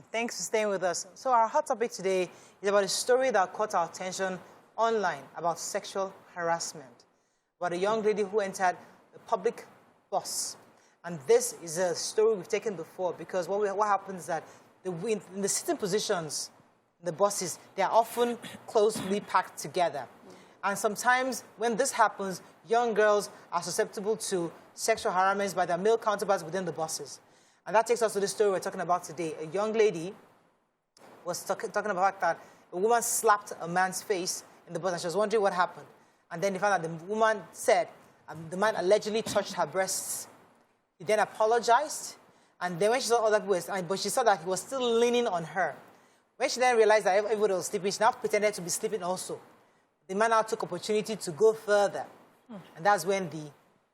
Thanks for staying with us. So our hot topic today is about a story that caught our attention online about sexual harassment, about a young lady who entered a public bus. And this is a story we've taken before because what happens is that in the sitting positions, the buses, they are often closely packed together. And sometimes when this happens, young girls are susceptible to sexual harassment by their male counterparts within the buses. And that takes us to the story we're talking about today. A young lady was talking about the fact that a woman slapped a man's face in the bus, and she was wondering what happened. And then they found out the woman said the man allegedly touched her breasts. He then apologized, and then when she saw other people, but she saw that he was still leaning on her. When she then realized that everybody was sleeping, she now pretended to be sleeping also. The man now took opportunity to go further, and that's when the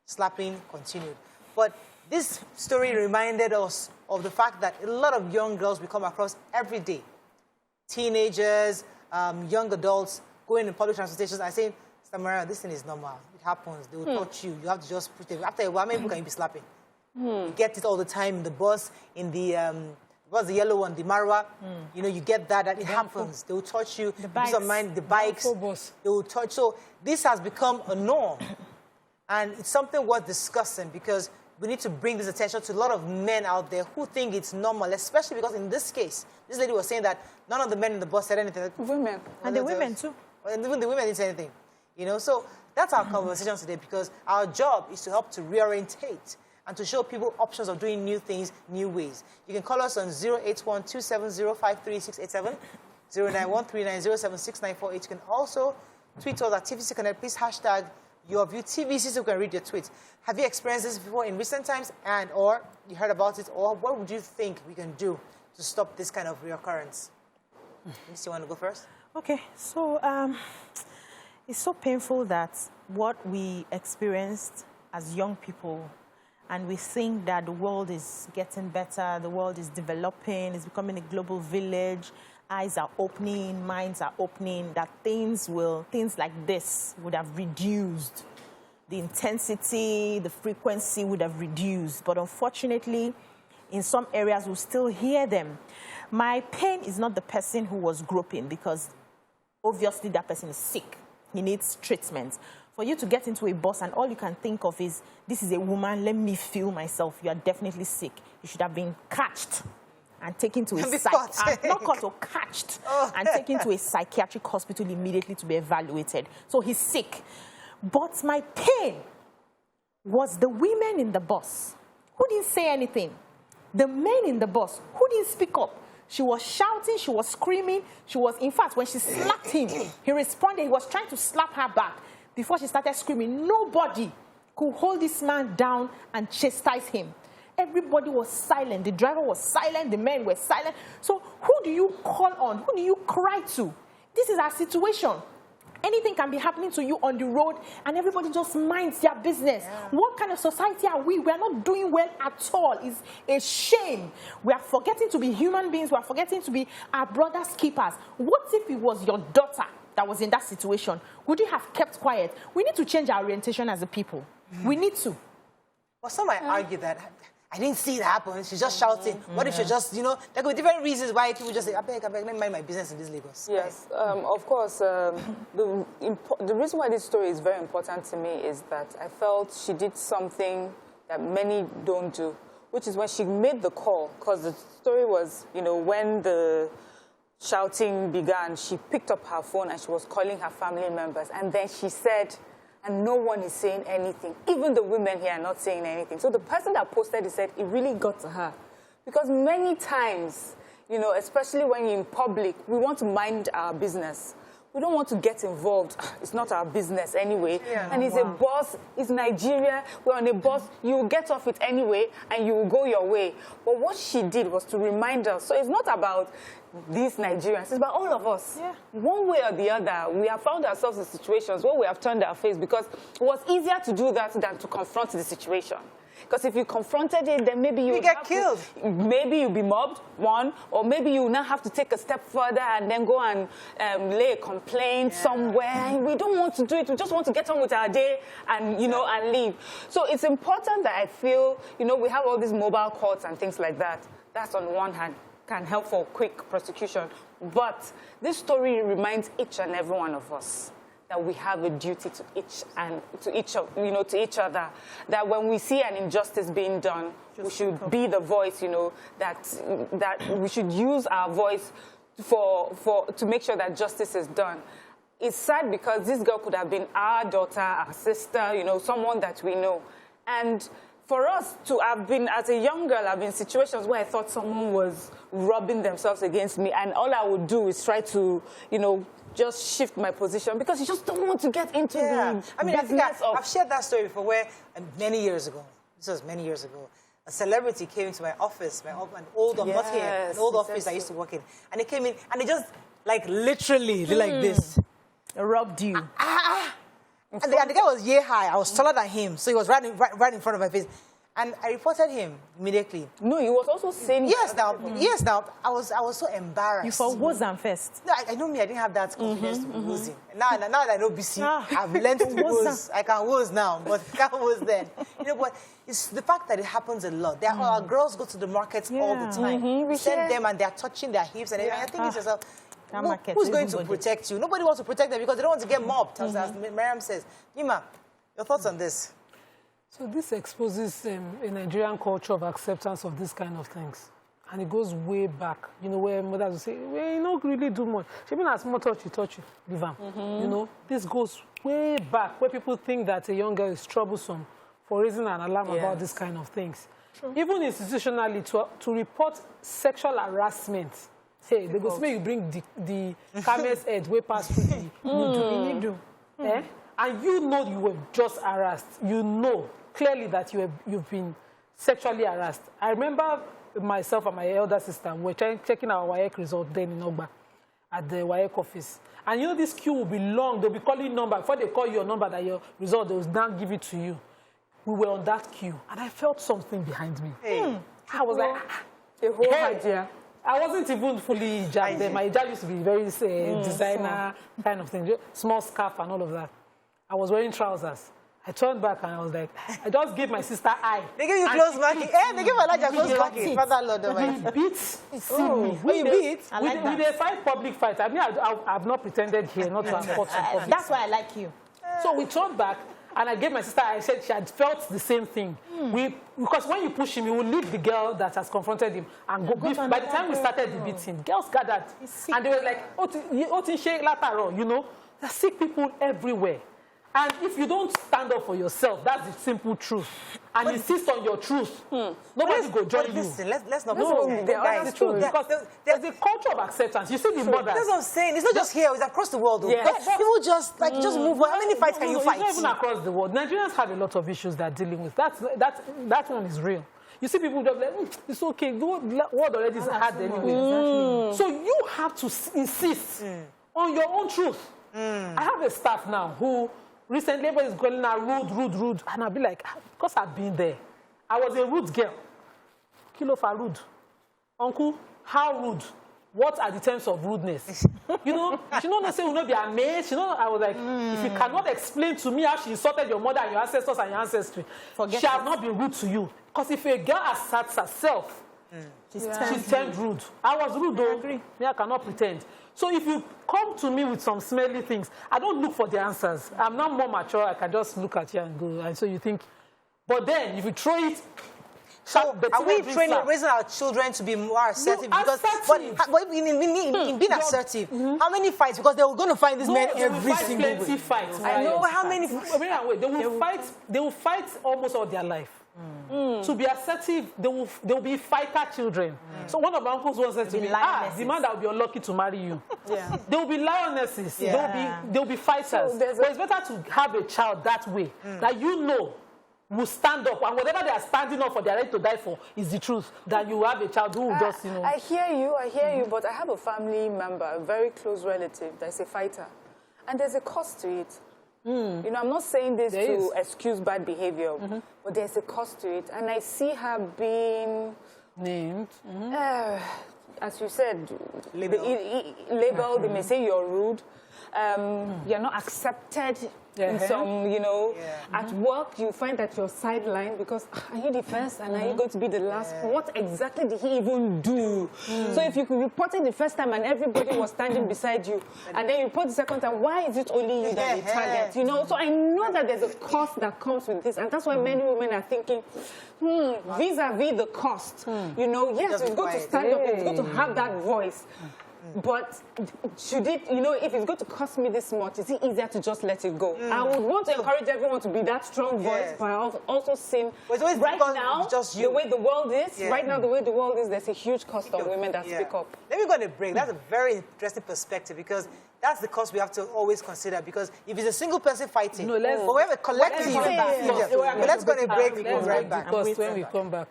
slapping continued. But this story reminded us of the fact that a lot of young girls we come across every day, teenagers, young adults, going in public transportation and saying, Samara, this thing is normal. It happens. They will touch you. You have to just push them. After a while, how many people can you be slapping? You get it all the time in the bus, in the, what's the yellow one, the Marwa. You know, you get that it happens. They will touch you. The bikes. The bikes, they will touch. So this has become a norm. And it's something worth discussing because we need to bring this attention to a lot of men out there who think it's normal, especially because in this case, this lady was saying that none of the men in the bus said anything. Women. And the women too. And even the women didn't say anything. You know, so that's our conversation today because our job is to help to reorientate and to show people options of doing new things, new ways. You can call us on 081-270-53687, 091-390-76948. You can also tweet us at TVC Connect. Please hashtag YourView TVC so we can read your tweets. Have you experienced this before in recent times or you heard about it, or what would you think we can do to stop this kind of reoccurrence? Miss, you want to go first? Okay, so it's so painful that what we experienced as young people, and we think that the world is getting better, the world is developing, it's becoming a global village, eyes are opening, minds are opening, that things like this would have reduced. The intensity, the frequency would have reduced. But unfortunately, in some areas, we'll still hear them. My pain is not the person who was groping because obviously that person is sick. He needs treatment. For you to get into a bus and all you can think of is, this is a woman, let me feel myself. You are definitely sick. You should have been catched and taken to a psychiatric hospital immediately to be evaluated. So he's sick. But my pain was the women in the bus who didn't say anything. The men in the bus who didn't speak up. She was shouting, she was screaming. In fact, when she slapped him, he responded. He was trying to slap her back. Before she started screaming, nobody could hold this man down and chastise him. Everybody was silent. The driver was silent. The men were silent. So who do you call on? Who do you cry to? This is our situation. Anything can be happening to you on the road, and everybody just minds their business. Yeah. What kind of society are we? We are not doing well at all. It's a shame. We are forgetting to be human beings. We are forgetting to be our brother's keepers. What if it was your daughter that was in that situation? Would you have kept quiet? We need to change our orientation as a people. We need to. Well, some might argue that I didn't see it happen. She's just shouting. What if she just, you know, there could be different reasons why people just say, I beg, let me mind my business in this Lagos. Yes, of course. The reason why this story is very important to me is that I felt she did something that many don't do, which is when she made the call, because the story was, you know, when the shouting began, she picked up her phone and she was calling her family members. And then she said, and no one is saying anything. Even the women here are not saying anything. So the person that posted it said it really got to her. Because many times, you know, especially when you're in public, we want to mind our business. We don't want to get involved. It's not our business anyway. Yeah. And it's a bus. It's Nigeria. We're on a bus. You will get off it anyway, and you will go your way. But what she did was to remind us. So it's not about these Nigerians. It's about all of us. Yeah. One way or the other, we have found ourselves in situations where we have turned our face because it was easier to do that than to confront the situation. Because if you confronted it, then maybe you get killed. Maybe you'll be mobbed, one, or maybe you now have to take a step further and then go and lay a complaint somewhere. We don't want to do it. We just want to get on with our day and, you know, and leave. So it's important that I feel, you know, we have all these mobile courts and things like that. That's on one hand. can help for quick prosecution. But this story reminds each and every one of us that we have a duty to each other. That when we see an injustice being done, we should be the voice, that we should use our voice to make sure that justice is done. It's sad because this girl could have been our daughter, our sister, someone that we know. And for us to have been, as a young girl, I've been in situations where I thought someone was rubbing themselves against me, and all I would do is try to, just shift my position because you just don't want to get into the I think I've shared that story before where many years ago, this was many years ago, a celebrity came into my office, an old office I used to work in, and he came in and he just, like, literally did like this. Robbed you. And the guy was year high. I was taller than him, so he was right in front of my face. And I reported him immediately. No, he was also saying yes. Now I was so embarrassed. You for woods and first. No, I know me. I didn't have that confidence to be woozing. Now that I know BC, I've learned to wooz. I can wooz now, but I can't wooz then. But it's the fact that it happens a lot. Our girls go to the markets all the time. We send them and they're touching their hips and everything. I think it's yourself. Who's going to protect you? Nobody wants to protect them because they don't want to get mobbed, as Miriam says. Nima, your thoughts on this? So this exposes a Nigerian culture of acceptance of these kind of things. And it goes way back, where mothers will say, well, you don't really do much. Even as more touch you, leave them. This goes way back, where people think that a young girl is troublesome for raising an alarm about this kind of things. True. Even institutionally, to report sexual harassment, hey, they go say you bring the camel's head way past through the and you know you were just harassed. You know clearly that you've been sexually harassed. I remember myself and my elder sister were checking our WAEC result then in Ogba at the WAEC office. And this queue will be long. They'll be calling number. Before they call your number that your result, they will now give it to you. We were on that queue, and I felt something behind me. Hey. I was like, the whole idea. I wasn't even fully hijab then. My hijab used to be very designer kind of thing, small scarf and all of that. I was wearing trousers. I turned back and I was like, I just gave my sister eye. They gave you close marking. They gave Elijah close marking. Father Lord Almighty. He beat me. You beat? With a public fight. I mean, I've not pretended here not to have fought in public. That's why I like you. So we turned back and I gave my sister, I said she had felt the same thing. Because when you push him, you will leave the girl that has confronted him and go beef. By the time we started the beating, girls gathered. And they were like, there are sick people everywhere. And if you don't stand up for yourself, that's the simple truth. And insist on your truth. Nobody will join you. Listen, let's not that's true. Because there's a culture of acceptance. You see the mothers. That's what I'm saying. It's not just here, it's across the world. People just move on. How many fights can you fight? It's not even across the world. Nigerians have a lot of issues they're dealing with. That one is real. You see people just like, it's okay. The world already is hard anyway. So you have to insist on your own truth. I have a staff now who recently everybody is calling her rude. And I'll be like, because I've been there. I was a rude girl. Kilo for rude. Uncle, how rude? What are the terms of rudeness? She don't say, will not be amazed. I was like, if you cannot explain to me how she insulted your mother and your ancestors and your ancestry, she has not been rude to you. Because if a girl asserts herself, she's termed rude. I was rude though. I cannot pretend. So if you come to me with some smelly things, I don't look for the answers. I'm not more mature. I can just look at you and go. And so you think, but then if you throw it. So are we raising our children to be more assertive? But in being assertive, how many fights? Because they were going to fight these men every single week. Fights. I know, but how many? They will fight almost all their life. To be assertive, they will be fighter children. So one of my uncles once said to me, the man that will be unlucky to marry you. They will be lionesses. They will be fighters. So but it's better to have a child that way, that will stand up, and whatever they are standing up for, they are ready to die for, is the truth. That you have a child who will just, I hear you, but I have a family member, a very close relative, that's a fighter. And there's a cost to it. I'm not saying this to excuse bad behavior, but there's a cost to it. And I see her being named. As you said, labeled. They may say you're rude. You're not accepted in some, you know, at work you find that you're sidelined because are you the first and are you going to be the last? What exactly did he even do? So if you could report it the first time and everybody was standing beside you, and then you report the second time, why is it only you that we target? You know, so I know that there's a cost that comes with this, and that's why many women are thinking, vis-a-vis the cost. You know, yes, it's good to stand up, it's good to have that voice. But should it, you know, if it's going to cost me this much, is it easier to just let it go? I would want to encourage everyone to be that strong voice, but I also seen right now, the way the world is, right now, the way the world is, there's a huge cost on women that speak up. Let me go on a break. That's a very interesting perspective because that's the cost we have to always consider because if it's a single person fighting, but we have a collective. Let's go on a break. We come right back. When we come back.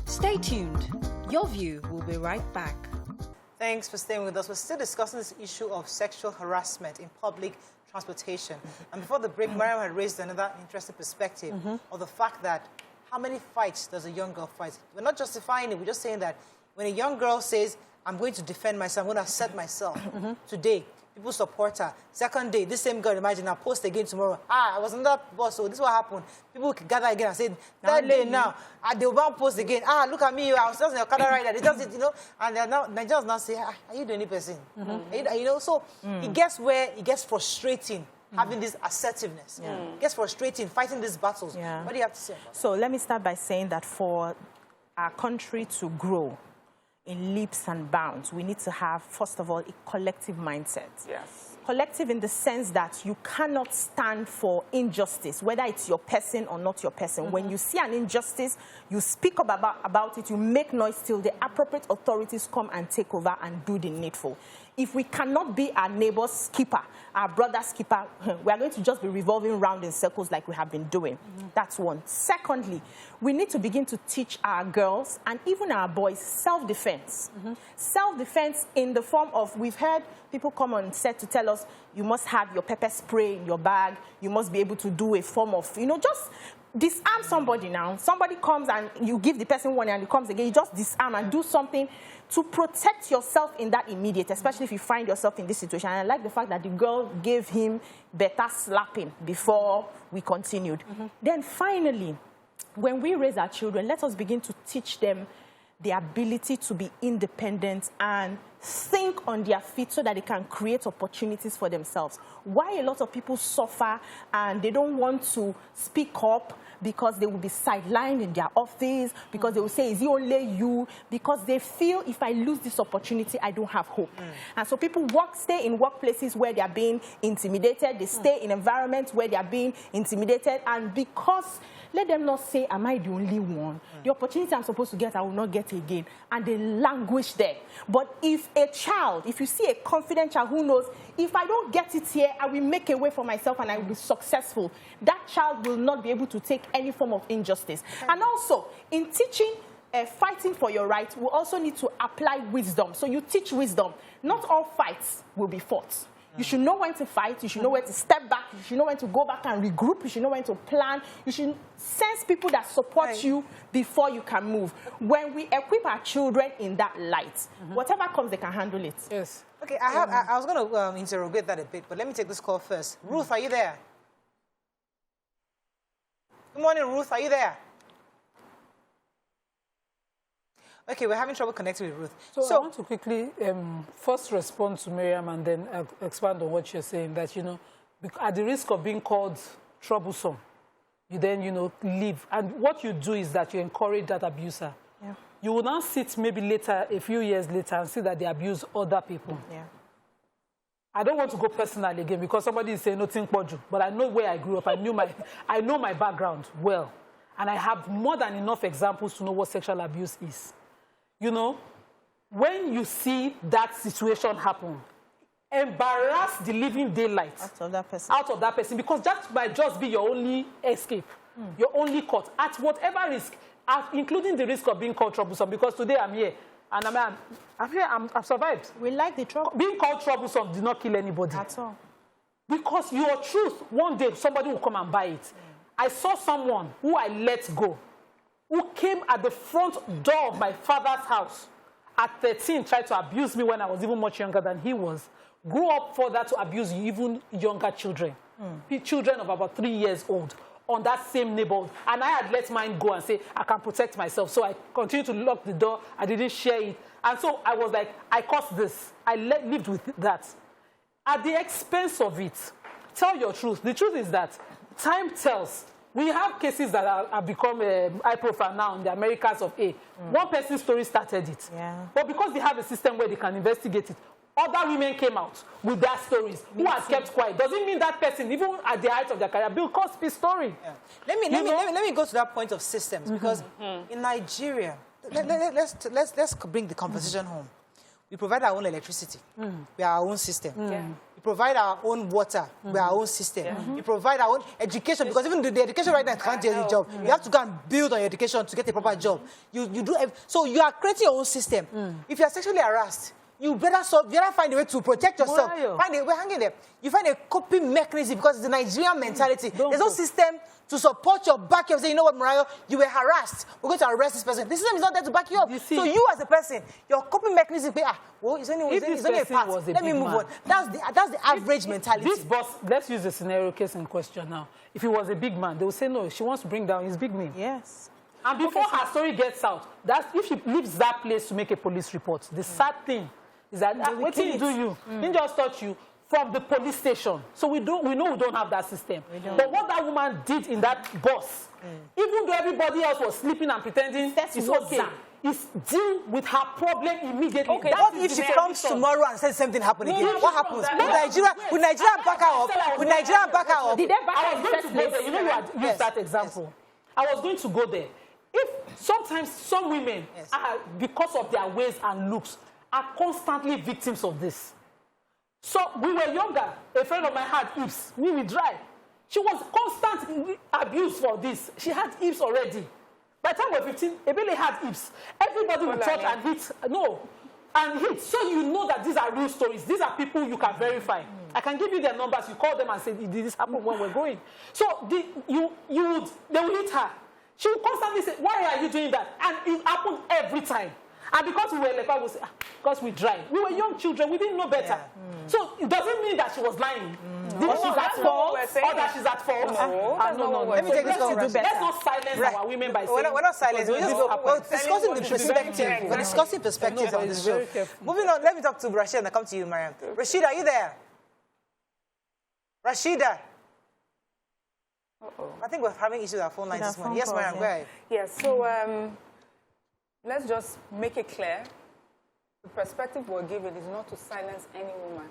Stay tuned. Your View will be right back. Thanks for staying with us. We're still discussing this issue of sexual harassment in public transportation. And before the break, Mariam had raised another interesting perspective of the fact that how many fights does a young girl fight? We're not justifying it. We're just saying that when a young girl says, I'm going to defend myself, I'm going to assert myself today, people support her. Second day, this same girl, imagine, I'll post again tomorrow. I was on that bus, so this is what happened. People gather again and say, third day now, they will post again. Look at me, I was just in your car rider. They just, you know, and now Nigerians now say, are you the only person? You know, so it gets where it gets frustrating. Having this assertiveness. It gets frustrating, fighting these battles. What do you have to say about that? So let me start by saying that for our country to grow in leaps and bounds, we need to have, first of all, a collective mindset. Collective in the sense that you cannot stand for injustice, whether it's your person or not your person. When you see an injustice, you speak up about it, you make noise till the appropriate authorities come and take over and do the needful. If we cannot be our neighbor's keeper, our brother's keeper, we are going to just be revolving around in circles like we have been doing. That's one. Secondly, we need to begin to teach our girls and even our boys self-defense. Self-defense in the form of, we've heard people come on set to tell us, you must have your pepper spray in your bag, you must be able to do a form of, you know, just disarm somebody now. Somebody comes and you give the person one and he comes again, you just disarm and do something to protect yourself in that immediate, especially if you find yourself in this situation. And I like the fact that the girl gave him better slapping before we continued. Then finally, when we raise our children, let us begin to teach them the ability to be independent and think on their feet so that they can create opportunities for themselves. Why a lot of people suffer and they don't want to speak up because they will be sidelined in their office, because they will say, is it only you? Because they feel if I lose this opportunity, I don't have hope. And so people stay in workplaces where they are being intimidated. They stay in environments where they are being intimidated. And because, let them not say, am I the only one? The opportunity I'm supposed to get, I will not get again. And they languish there. But if a child, if you see a confident child who knows, if I don't get it here, I will make a way for myself and I will be successful, that child will not be able to take any form of injustice. And also, in teaching fighting for your rights, we also need to apply wisdom. So you teach wisdom. Not all fights will be fought. You should know when to fight. You should know when to step back. You should know when to go back and regroup. You should know when to plan. You should sense people that support you before you can move. When we equip our children in that light, whatever comes, they can handle it. Yes. Okay, I was going to interrogate that a bit, but let me take this call first. Ruth, are you there? Good morning, Ruth. Are you there? Okay, we're having trouble connecting with Ruth. So I want to quickly first respond to Miriam and then expand on what you're saying, that, you know, at the risk of being called troublesome, you then, you know, leave. And what you do is that you encourage that abuser. You will now sit maybe later, a few years later, and see that they abuse other people. I don't want to go personal again because somebody is saying nothing poju, but I know where I grew up. I know my background well. And I have more than enough examples to know what sexual abuse is. You know, when you see that situation happen, embarrass the living daylight out of that person, because that might just be your only escape, your only cut, at whatever risk, including the risk of being called troublesome, because today I'm here, and I've survived. We like the trouble. Being called troublesome did not kill anybody. At all. Because your truth, one day somebody will come and buy it. I saw someone who I let go, who came at the front door of my father's house at 13 tried to abuse me when I was even much younger than he was, grew up further to abuse even younger children, children of about 3 years old, on that same neighborhood. And I had let mine go and say, I can protect myself. So I continued to lock the door. I didn't share it. And so I was like, I caused this. I lived with that. At the expense of it, tell your truth. The truth is that time tells. We have cases that have become high profile now in the Americas of A. One person's story started it. Yeah. But because they have a system where they can investigate it, other women came out with their stories who has kept quiet. Doesn't mean that person, even at the height of their career, Bill Cosby's story. Yeah. Let me go to that point of systems, because in Nigeria, let's bring the conversation home. We provide our own electricity. We are our own system. We provide our own water. We are our own system. We provide our own education, because even the education right now can't get a job. You have to go and build on your education to get a proper job. You do so you are creating your own system. If you are sexually harassed, you better find a way to protect yourself. We're hanging there. You find a coping mechanism, because it's the Nigerian mentality. There's no system to support your back. You say, you know what, Mariah, you were harassed. We're going to arrest this person. The system is not there to back you up. So you as a person, your coping mechanism, well, it's only a part. Let me move on. That's the average mentality. This boss, let's use the scenario case in question now. If he was a big man, they would say, no, she wants to bring down his big name. Yes. And before her story gets out, if she leaves that place to make a police report, the sad thing is that what did he do you? Didn't just touch you from the police station. So we know we don't have that system. But what that woman did in that bus, even though everybody else was sleeping and pretending it's okay, is deal with her problem immediately. Okay, what if she comes tomorrow and says something happened again? What happens? Would Nigeria back her up? Would Nigeria back her up? Did they back her I was going to go there. You know, you had used that example. I was going to go there. If sometimes some women, are, because of their ways and looks, are constantly victims of this. So we were younger. A friend of mine had hips. We will drive. She was constant abuse for this. She had hips already. By the time we were 15, Ebele had hips. Everybody would touch and hit. And hit. So you know that these are real stories. These are people you can verify. I can give you their numbers. You call them and say, did this happen when we're going? So they will hit her. She would constantly say, why are you doing that? And it happened every time. And because we were like, I would say, because we drive. We were young children. We didn't know better. So it doesn't mean that she was lying. She's at fault, or that she's at fault. No. Let me take this conversation. Let's not silence our women by saying... We're not silencing. We're discussing the perspective. We're discussing perspectives on this show. Moving on, let me talk to Rashida and come to you, Mariam. Rashida, are you there? Rashida. I think we're having issues with our phone lines this morning. Yes, Mariam, go ahead. Yes, so let's just make it clear. The perspective we're giving is not to silence any woman.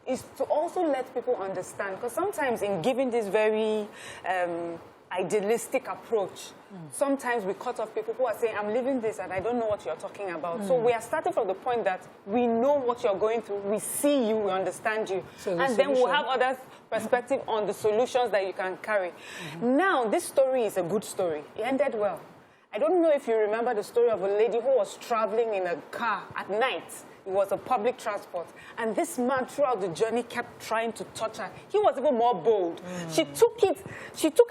It's to also let people understand. Because sometimes in giving this very idealistic approach, sometimes we cut off people who are saying, I'm living this and I don't know what you're talking about. So we are starting from the point that we know what you're going through, we see you, we understand you. So and then we'll have others' perspective on the solutions that you can carry. Now, this story is a good story. It ended well. I don't know if you remember the story of a lady who was traveling in a car at night. It was a public transport. And this man, throughout the journey, kept trying to touch her. He was even more bold. She took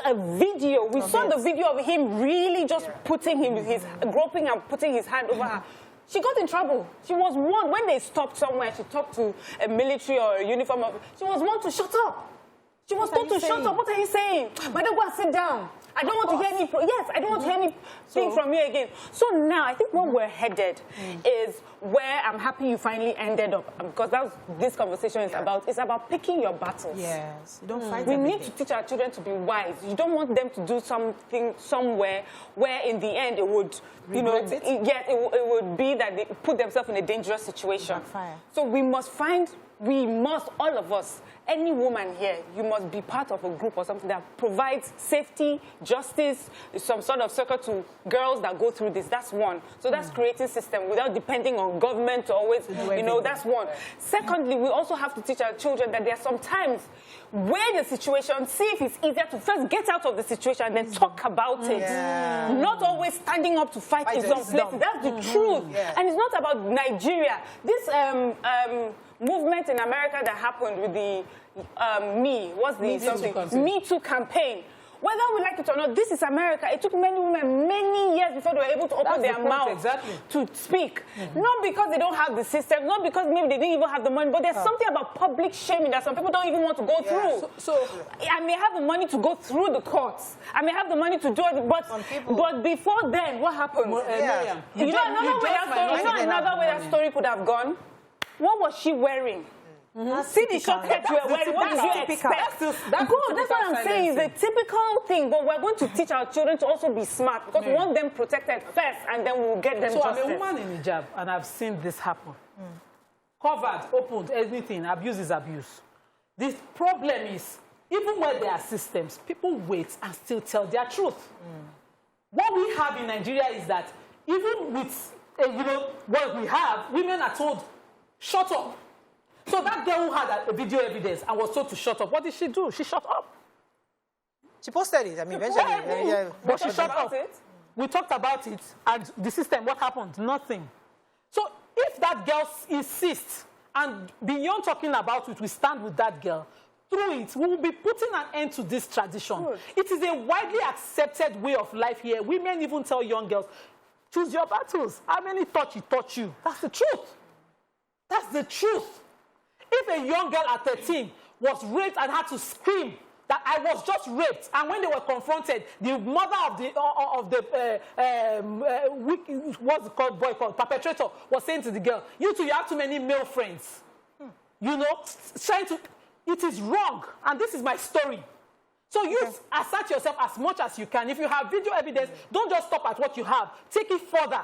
a video. We saw the video of him really just putting his groping and putting his hand over her. She got in trouble. She was warned when they stopped somewhere. She talked to a military or a uniform. She was warned to shut up. She was told to shut up. What are you saying? Madam, go and sit down. I don't want to hear any. Yes, I don't want to hear anything from you again. So now, I think where we're headed is where I'm happy you finally ended up, because that's what this conversation is about. It's about picking your battles. Yes, you don't fight. We need to teach our children to be wise. You don't want them to do something somewhere where, in the end, it would, it would be that they put themselves in a dangerous situation. So we must all of us. Any woman here, you must be part of a group or something that provides safety, justice, some sort of circle to girls that go through this. That's one. So that's creating system without depending on government to always, that's one. Secondly, we also have to teach our children that there are some times where the situation, see if it's easier to first get out of the situation and then talk about it. Not always standing up to fight in some places. That's the truth. And it's not about Nigeria. This movement in America that happened with the Me Too campaign whether we like it or not, this is America. It took many women many years before they were able to open their mouth to speak. Not because they don't have the system, not because maybe they didn't even have the money, but there's something about public shaming that some people don't even want to go through. So I may have the money to go through the courts. I may have the money to do it, but before then, what happened? You know another way that story could have gone? What was she wearing? See the short skirt you were wearing. What did you expect? That's what I'm saying. It's a typical thing, but we're going to teach our children to also be smart because we want them protected first, and then we'll get them justice. So I'm a woman in hijab, and I've seen this happen. Covered, opened, anything. Abuse is abuse. The problem is, even when there are systems, people wait and still tell their truth. What we have in Nigeria is that even with what we have, women are told, shut up. So that girl who had a video evidence and was told to shut up, what did she do? She shut up. She posted it. I mean, eventually. But she shut up. We talked about it, and the system, what happened? Nothing. So if that girl insists, and beyond talking about it, we stand with that girl, through it, we will be putting an end to this tradition. Good. It is a widely accepted way of life here. Women even tell young girls, choose your battles. How many touch you? That's the truth. That's the truth. If a young girl at 13 was raped and had to scream that I was just raped, and when they were confronted, the mother of the what's it called, boy called, perpetrator, was saying to the girl, you have too many male friends. You know, trying to, it is wrong, and this is my story. So you assert yourself as much as you can. If you have video evidence, don't just stop at what you have. Take it further.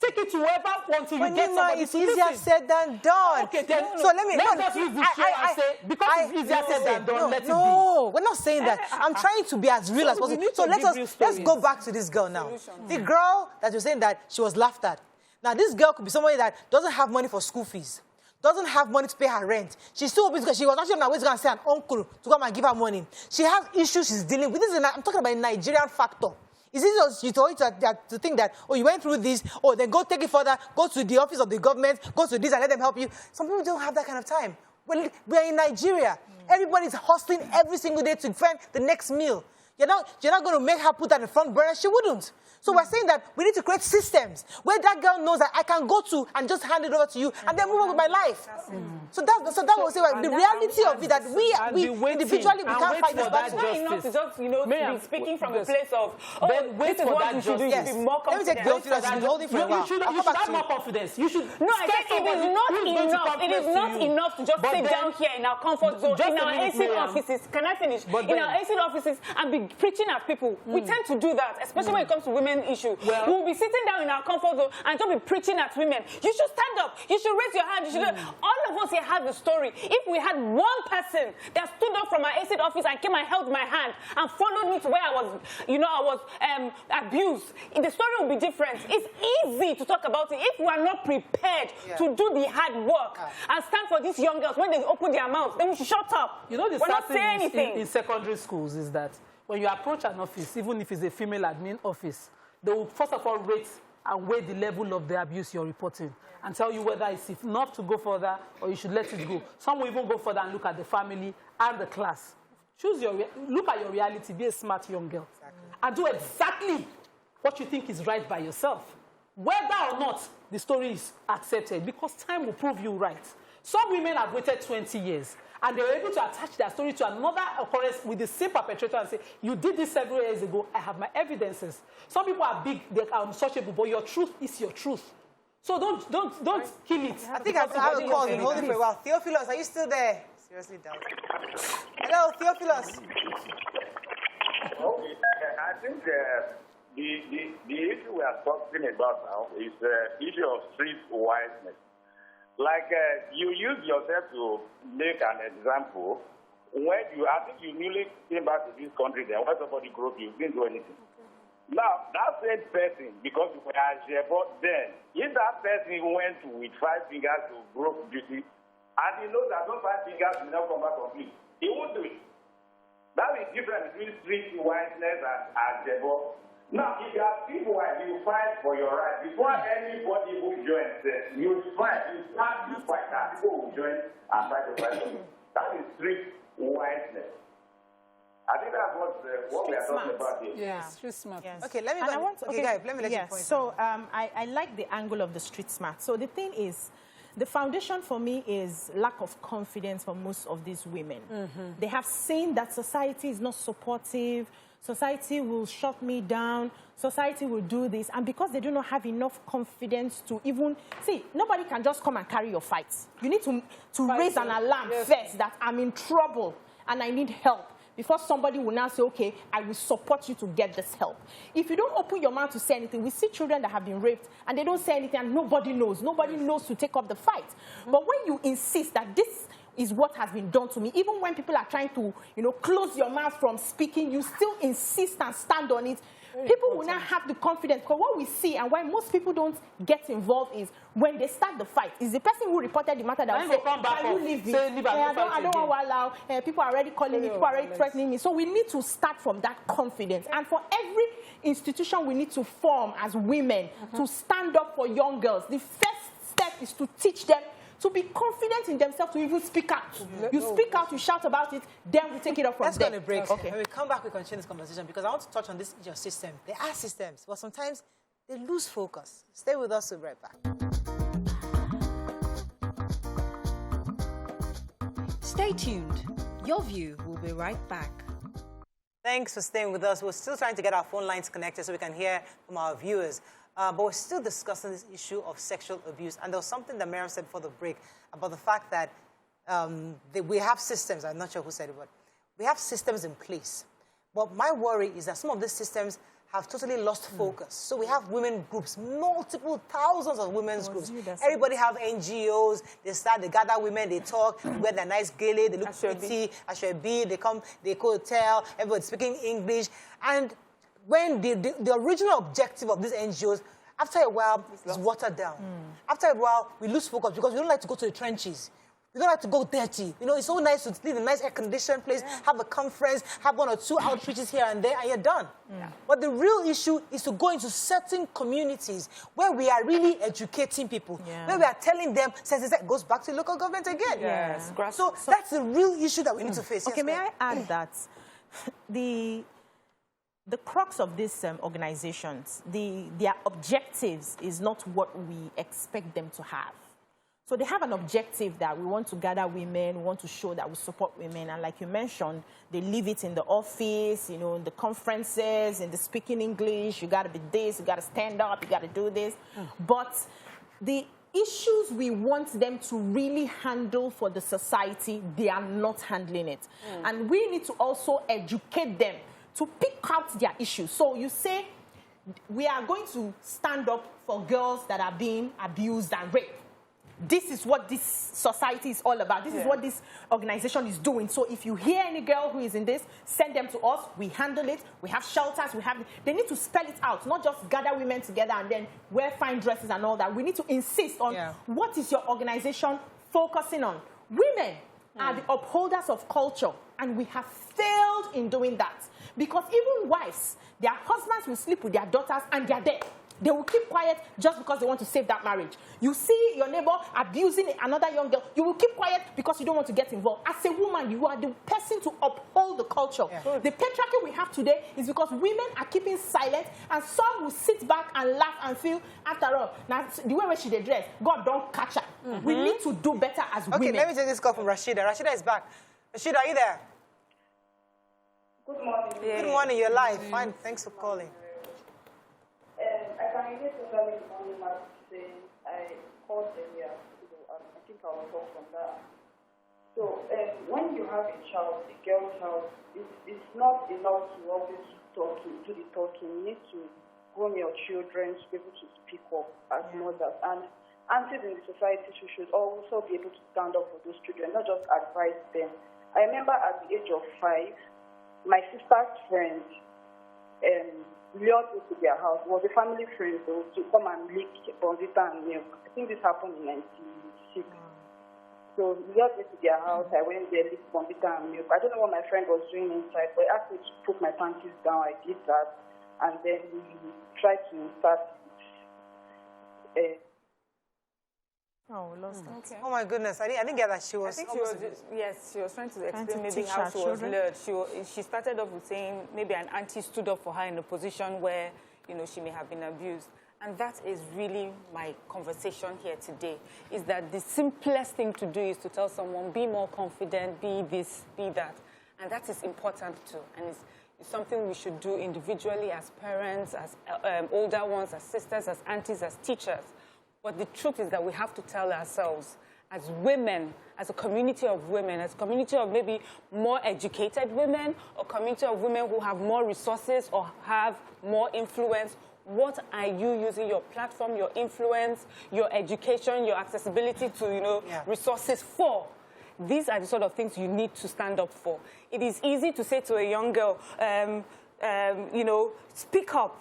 Take it to whoever until you get somebody it's easier said than done. Okay, then, so let us use this show and say, because it's easier said than done, let it be. No, we're not saying that. I'm trying to be as real as possible. So let's go back to this girl now. The girl that you're saying that she was laughed at. Now, this girl could be somebody that doesn't have money for school fees, doesn't have money to pay her rent. She's still open because she was actually on her way to go and say an uncle to come and give her money. She has issues she's dealing with. I'm talking about a Nigerian factor. Is it you told to think that, oh, you went through this, oh, then go take it further, go to the office of the government, go to this and let them help you? Some people don't have that kind of time. We're in Nigeria. Everybody's hustling every single day to find the next meal. You're not going to make her put that in the front burner. She wouldn't. So we're saying that we need to create systems where that girl knows that I can go to and just hand it over to you and then move on with my life. So that was the reality of it, that we individually, we can't fight this battle. It's not enough to just, to be speaking from a place of, this is what you should do. You should be more confident. Let me take the office and hold it for a while. You should have more confidence. You should. No, I think it is not enough. It is not enough to just sit down here in our comfort zone, in our AC offices. Can I finish? In our AC offices and be preaching at people. We tend to do that, especially when it comes to women issue. We'll be sitting down in our comfort zone and just be preaching at women. You should stand up. You should raise your hand. You should. All of us here have the story. If we had one person that stood up from our AC office and came and held my hand and followed me to where I was, abused, the story would be different. It's easy to talk about it if we are not prepared to do the hard work and stand for these young girls. When they open their mouths, then we should shut up. The we're not saying anything. In secondary schools is that when you approach an office, even if it's a female admin office, they will first of all rate and weigh the level of the abuse you're reporting and tell you whether it's enough to go further or you should let it go. Some will even go further and look at the family and the class. Look at your reality, be a smart young girl. And do exactly what you think is right by yourself. Whether or not the story is accepted, because time will prove you right. Some women have waited 20 years. And they were able to attach their story to another occurrence with the same perpetrator and say, you did this several years ago, I have my evidences. Some people are big, they are unsociable, but your truth is your truth. So don't kill it. I think I have a call. Hold it for a while. Theophilus, are you still there? Seriously doubt. Hello, Theophilus. Okay, I think the issue we are talking about now is the issue of street wiseness. Like you use yourself to make an example. When I think you newly came back to this country, then when somebody groped you didn't do anything. Now, that same person, because you were a shepherd then, if that person went with 5 fingers to grope beauty, and he knows that those 5 fingers will not come back complete, he won't do it. That is different between street wiseness and shepherd. Now, if you are people who you fight for your right, before anybody who joins, you fight, you start to fight, and people will join and fight to fight for you. That is strict wiseness. I think that's what we are talking about here. Yeah, street smart. Yes. Okay, let me And go. I want to, Okay, guys, let me let you yes, point. so I like the angle of the street smart. So the thing is, the foundation for me is lack of confidence for most of these women. They have seen that society is not supportive, society will shut me down, society will do this, and because they do not have enough confidence to even, see, nobody can just come and carry your fights. You need to raise an alarm first that I'm in trouble and I need help, before somebody will now say, okay, I will support you to get this help. If you don't open your mouth to say anything, we see children that have been raped and they don't say anything and nobody knows. Nobody knows to take up the fight. But when you insist that this is what has been done to me, even when people are trying to, close your mouth from speaking, you still insist and stand on it. People will not have the confidence, because what we see and why most people don't get involved is when they start the fight. Is the person who reported the matter that will say, can you leave me? I don't want to allow, people are already calling me, people are already threatening me. So we need to start from that confidence. And for every institution we need to form as women to stand up for young girls, the first step is to teach them to be confident in themselves, to even speak out. You speak out, you shout about it, then we take it up from there. Let's go on a break. Okay. When we come back, we continue this conversation, because I want to touch on this your system. There are systems, but sometimes they lose focus. Stay with us, we'll be right back. Stay tuned. Your View will be right back. Thanks for staying with us. We're still trying to get our phone lines connected so we can hear from our viewers. But we're still discussing this issue of sexual abuse. And there was something that Miriam said before the break about the fact that we have systems. I'm not sure who said it, but we have systems in place. But my worry is that some of these systems have totally lost focus. So we have women groups, multiple thousands of women's groups. Everybody have NGOs. They gather women, they talk, they wear their nice gele, they look pretty, Ashwebi, they come, they go hotel, everybody's speaking English. And when the original objective of these NGOs, after a while, is watered down. After a while, we lose focus because we don't like to go to the trenches. We don't like to go dirty. It's so nice to live in a nice air-conditioned place, have a conference, have 1 or 2 outreaches here and there, and you're done. But the real issue is to go into certain communities where we are really educating people, where we are telling them, it goes back to local government again. Yes. So that's the real issue that we need to face. Okay, may I add that the crux of these organizations, their objectives is not what we expect them to have. So they have an objective that we want to gather women, we want to show that we support women. And like you mentioned, they leave it in the office, in the conferences, in the speaking English. You got to be this, you got to stand up, you got to do this. But the issues we want them to really handle for the society, they are not handling it. And we need to also educate them to pick out their issues. So you say, we are going to stand up for girls that are being abused and raped. This is what this society is all about. This is what this organization is doing. So if you hear any girl who is in this, send them to us. We handle it. We have shelters. They need to spell it out, not just gather women together and then wear fine dresses and all that. We need to insist on what is your organization focusing on. Women are the upholders of culture, and we have failed in doing that. Because even wives, their husbands will sleep with their daughters and they're there. They will keep quiet just because they want to save that marriage. You see your neighbor abusing another young girl, you will keep quiet because you don't want to get involved. As a woman, you are the person to uphold the culture. The patriarchy we have today is because women are keeping silent, and some will sit back and laugh and feel, after all, now the way she dey dress, God don't catch her. We need to do better as women. Okay, let me take this call from Rashida. Rashida is back. Rashida, are you there? Good morning. Good morning, you're live. Fine, thanks for calling. I can relate totally to only my saying I called earlier, I think I will talk from that. So when you have a child, a girl child, it's not enough to always do the talking. You need to groom your children to be able to speak up as mothers. And aunties in the society should also be able to stand up for those children, not just advise them. I remember at the age of 5, my sister's friend lured me to their house. It was a family friend, so to come and lick Bonvita and milk. I think this happened in 1996. So lured me to their house. I went there, licked Bonvita and milk. I don't know what my friend was doing inside, but he asked me to put my panties down. I did that, and then we tried to start. Oh, we lost that. Okay. Oh my goodness, I didn't get that. She was. I think she was, yes, she was trying to explain to maybe teach how her she was children. lured. She started off with saying maybe an auntie stood up for her in a position where, you know, she may have been abused. And that is really my conversation here today, is that the simplest thing to do is to tell someone, be more confident, be this, be that. And that is important too. And it's something we should do individually as parents, as older ones, as sisters, as aunties, as teachers. But the truth is that we have to tell ourselves, as women, as a community of women, as a community of maybe more educated women, or community of women who have more resources or have more influence, what are you using your platform, your influence, your education, your accessibility to, you know, resources for? These are the sort of things you need to stand up for. It is easy to say to a young girl, you know, speak up.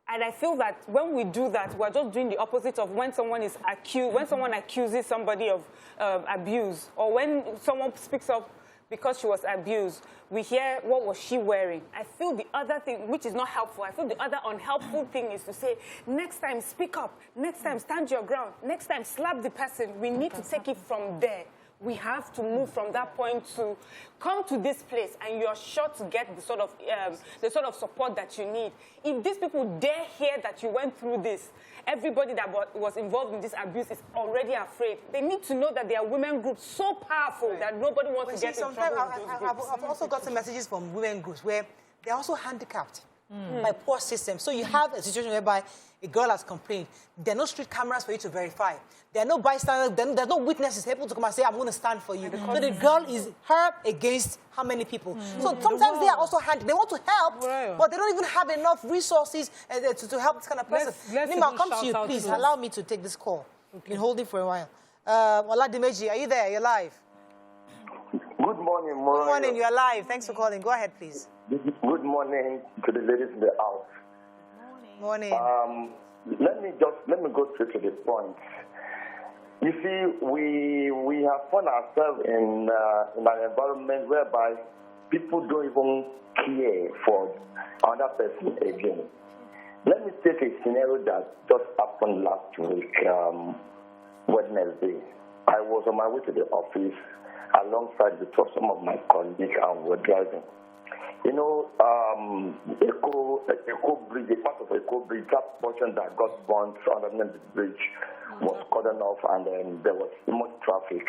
And I feel that when we do that, we're just doing the opposite of when someone is accused, when someone accuses somebody of abuse, or when someone speaks up because she was abused, we hear, what was she wearing? I feel the other thing, which is not helpful, I feel the other unhelpful thing is to say, next time speak up, next time stand your ground, next time slap the person. We need to take it from there. We have to move from that point to come to this place, and you're sure to get the sort of support that you need. If these people dare hear that you went through this, everybody that was involved in this abuse is already afraid. They need to know that there are women groups so powerful that nobody wants to get in trouble with those groups. I've also gotten messages from women groups where they're also handicapped by poor systems. So you have a situation whereby a girl has complained. There are no street cameras for you to verify. There are no bystanders. There's no witnesses able to come and say, I'm going to stand for you. So the girl is her against how many people? So sometimes they are also handicapped. They want to help, but they don't even have enough resources to help this kind of person. Nima, I'll come to you, please. Allow me to take this call. You've been holding for a while. Oladimeji, are you there? You're live. Good morning, Maura. Good morning. You're live. Thanks for calling. Go ahead, please. Good morning to the ladies in the house. Morning. Let me go straight to the point. You see, we have found ourselves in an environment whereby people don't even care for another person again. Let me take a scenario that just happened last week, Wednesday. I was on my way to the office alongside with some of my colleagues, and we were driving. You know, Eco Bridge, a part of Eco Bridge, that portion that got burnt underneath the bridge was cordoned off, and then there was much traffic.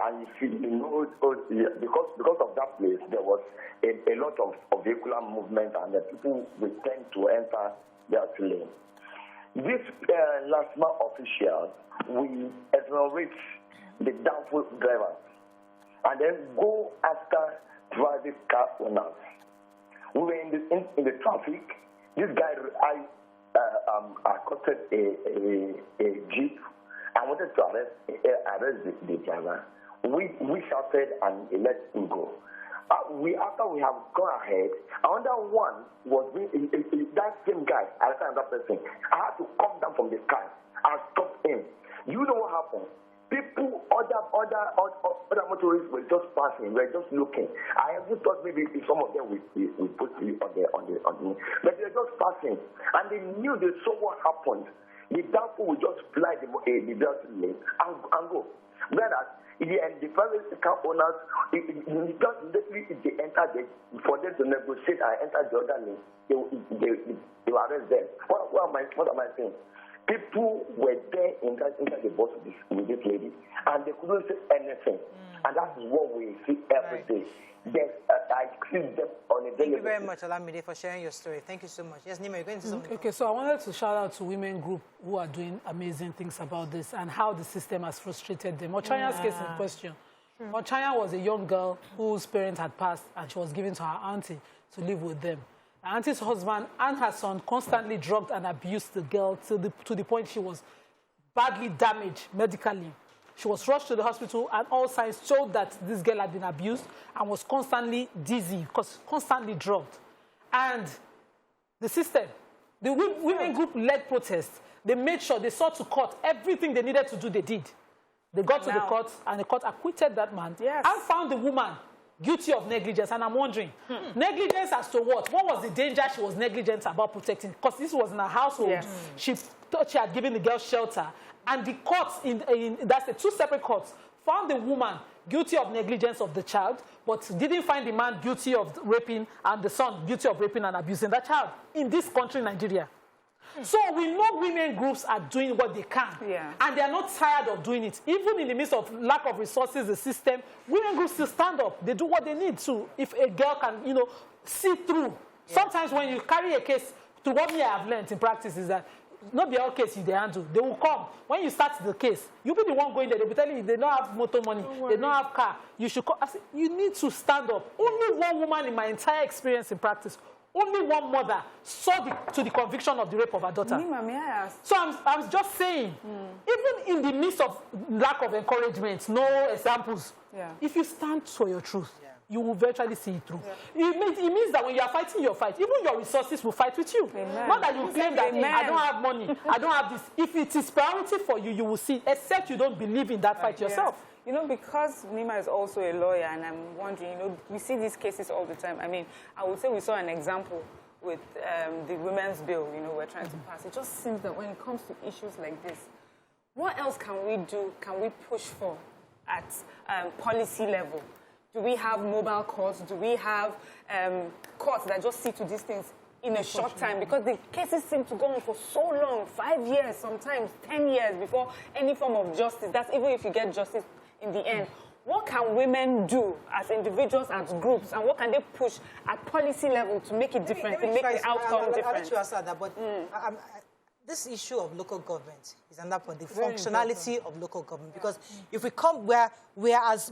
And you see, you know, because of that place, there was a lot of vehicular movement, and the people will tend to enter their lane. This last month official will exonerate the doubtful drivers and then go after private car owners. We were in the traffic. This guy, accosted a jeep and wanted to arrest the driver. We shouted and he let him go. After we have gone ahead, another one was that same guy, another person. I had to come down from the car and stop him. You know what happened? People, other motorists were just passing, were just looking. I even thought maybe some of them will put you on the, but they were just passing, and they knew, they saw what happened. The doubtful would just fly the lane and go. Whereas the private car owners, just immediately if they enter for them to negotiate and enter the other lane, they will arrest them. What am I saying? People were there inside the bus with this lady, and they couldn't say anything. And that is what we see every day. Yes, I see them on a daily basis. Thank you very much, Olamide, for sharing your story. Thank you so much. Yes, Nima, you're going to say something. Okay, so I wanted to shout out to women group who are doing amazing things about this and how the system has frustrated them. Ochanya's case in question. Ochanya was a young girl whose parents had passed, and she was given to her auntie to live with them. Her auntie's husband and her son constantly drugged and abused the girl to the point she was badly damaged medically. She was rushed to the hospital, and all signs showed that this girl had been abused and was constantly dizzy, constantly drugged. And the system, the women group led protests. They made sure they sought to court everything they needed to do, they did. They got to the court, and the court acquitted that man and found the woman guilty of negligence. And I'm wondering, negligence as to what? What was the danger she was negligent about protecting? Because this was in her household. Yes. She thought she had given the girl shelter. And the courts, that's the 2 separate courts, found the woman guilty of negligence of the child, but didn't find the man guilty of raping and the son guilty of raping and abusing the child in this country, Nigeria. So we know women groups are doing what they can, and they are not tired of doing it. Even in the midst of lack of resources, the system, women groups still stand up. They do what they need to. If a girl can, you know, see through. Sometimes when you carry a case, to what me I have learned in practice is that not be all case you they handle. They will come. When you start the case, you'll be the one going there. They'll be telling you they don't have motor money, they don't have car. You should call. I say, you need to stand up. Only one woman in my entire experience in practice, only one mother saw to the conviction of the rape of her daughter. Nima, may I ask? So I'm just saying, even in the midst of lack of encouragement, no examples, if you stand for your truth, you will virtually see it through. It means that when you are fighting your fight, even your resources will fight with you. Amen. Not that you claim that I don't have money, I don't have this. If it is priority for you, you will see it, except you don't believe in that fight yourself. You know, because Nima is also a lawyer, and I'm wondering, you know, we see these cases all the time. I mean, I would say we saw an example with the women's bill, you know, we're trying to pass. It just seems that when it comes to issues like this, what else can we do, can we push for at policy level? Do we have mobile courts? Do we have courts that just see to these things in a short time? Because the cases seem to go on for so long, 5 years, sometimes 10 years before any form of justice. That's even if you get justice in the end. What can women do as individuals, as groups, and what can they push at policy level to make it different, to make the outcome different? I'll let you answer that, but this issue of local government is another for the functionality of local government. Because if we come we are as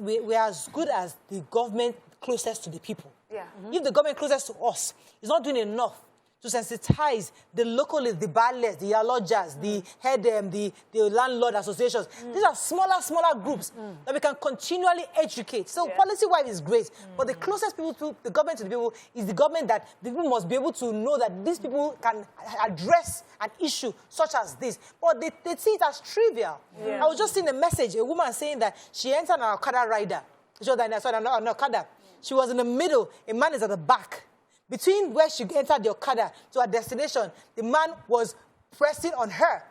good as the government closest to the people. If the government closest to us is not doing enough to sensitize the localists, the ballets, the lodgers, the head, the landlord associations. These are smaller groups that we can continually educate. So policy-wise is great, but the closest people to the government to the people is the government that the people must be able to know that these people can address an issue such as this. But they see it as trivial. I was just seeing a message, a woman saying that she entered an Okada rider. She was an Okada. She was in the middle, a man is at the back. Between where she entered the Okada to her destination, the man was pressing on her.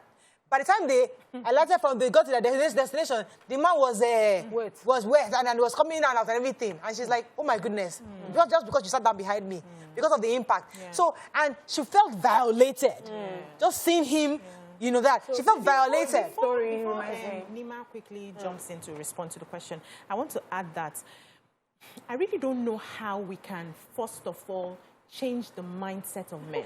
By the time they alighted from they got to their destination, the man was wet and was coming in and out and everything. And she's like, oh my goodness, just because she sat down behind me, because of the impact. So, and she felt violated. Just seeing him, you know that. So she felt violated. Before Nima quickly jumps in to respond to the question, I want to add that I really don't know how we can, first of all, change the mindset of men.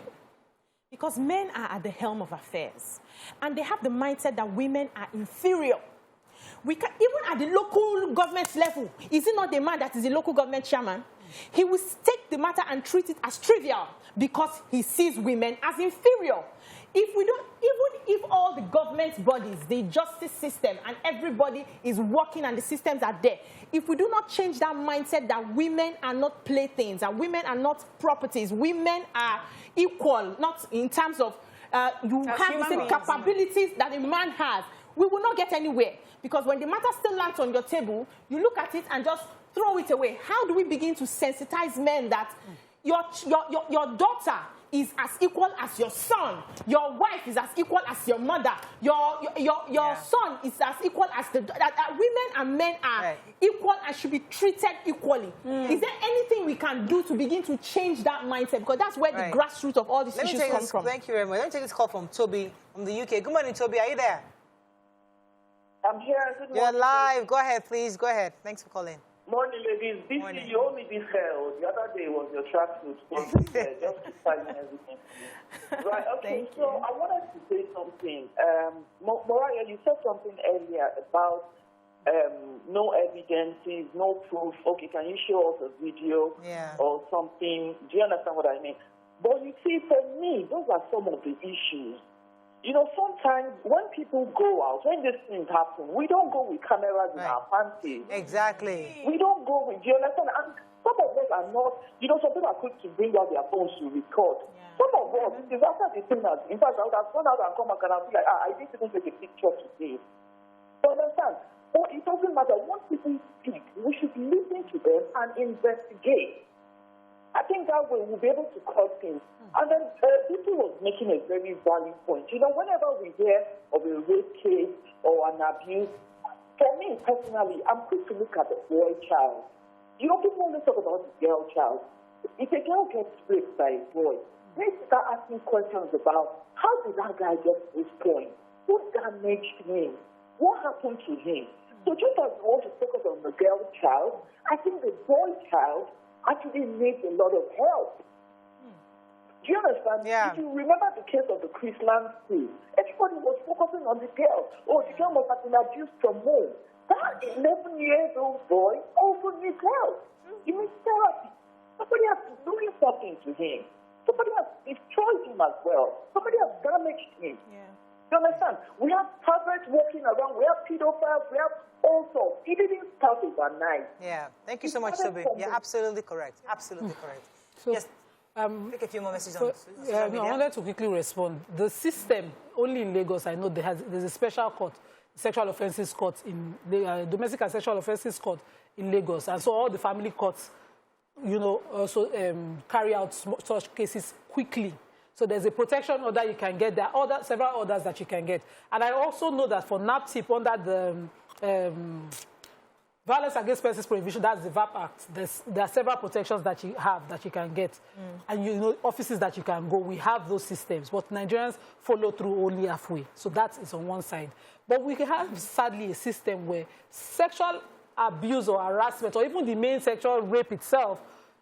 Because men are at the helm of affairs. And they have the mindset that women are inferior. We can, even at the local government level, is it not the man that is the local government chairman? He will take the matter and treat it as trivial because he sees women as inferior. If we don't, even if all the government bodies, the justice system, and everybody is working and the systems are there, if we do not change that mindset that women are not playthings, that women are not properties, women are equal, not in terms of you have the same capabilities that a man has, we will not get anywhere. Because when the matter still lands on your table, you look at it and just throw it away. How do we begin to sensitize men that your daughter is as equal as your son, your wife is as equal as your mother, your son is as equal as that women and men are equal and should be treated equally. Is there anything we can do to begin to change that mindset? Because that's where the grassroots of all these issues come from. Thank you very much. Let me take this call from Toby from the UK. Good morning, Toby. Are you there? I'm here. Good morning. You're live. Go ahead, please. Go ahead. Thanks for calling. Morning, ladies. This is you owe me this hair. The other day was your tracksuit. Just keep finding everything. Right. Okay. So I wanted to say something. Mariah, you said something earlier about no evidences, no proof. Okay, can you show us a video or something? Do you understand what I mean? But you see, for me, those are some of the issues. You know, sometimes when people go out, when these things happen, we don't go with cameras in our panties. Exactly. We don't go with, do you understand? And some of us are not, you know, some people are quick to bring out their phones to record. Some of us, it is after the thing that, in fact, I would have gone out and come back and I'll be like, I didn't even take a picture today. You understand? or it doesn't matter what people speak, we should listen to them and investigate. I think that way we'll be able to cut things. And then people was making a very valid point. You know, whenever we hear of a rape case or an abuse, for me personally, I'm quick to look at the boy child. You know, people only talk about the girl child. If a girl gets raped by a boy, let's start asking questions about how did that guy get to this point? What damaged him? What happened to him? So just as we want to focus on the girl child, I think the boy child actually needs a lot of help. Do you understand? Yeah. If you remember the case of the Chrisland school, everybody was focusing on the girl. Oh, the girl must have been abused from home. That 11-year-old boy also needs help. He needs therapy. Somebody has been doing something to him. Somebody has destroyed him as well. Somebody has damaged him. Yeah. You understand? We have perverts walking around. We have pedophiles. We have all sorts. It didn't start overnight. Yeah. Thank you so much, Toby. Yeah, absolutely correct. Absolutely correct. So, Yes. Take a few more messages So, on social media. I wanted to quickly respond. The system, only in Lagos, I know there's a special court, sexual offences court, in the domestic and sexual offences court in Lagos. And so all the family courts, you know, also carry out such cases quickly. So there's a protection order you can get. There are several orders that you can get. And I also know that for NAPTIP, under the Violence Against Persons Prohibition, that's the VAP Act. There are several protections that you have that you can get. And you know, offices that you can go, we have those systems. But Nigerians follow through only halfway. So that is on one side. But we have, sadly, a system where sexual abuse or harassment, or even the main sexual rape itself,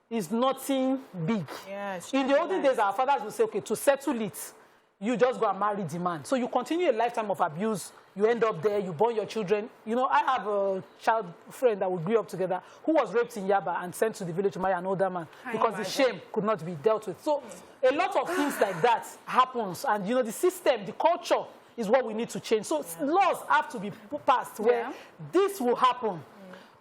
is nothing big. Yeah, in the olden days, our fathers would say, okay, to settle it, you just go and marry the man. So you continue a lifetime of abuse. You end up there, you born your children. You know, I have a child friend that we grew up together who was raped in Yaba and sent to the village to marry an older man because the shame could not be dealt with. So a lot of things like that happens. And, you know, the system, the culture is what we need to change. So laws have to be passed where this will happen.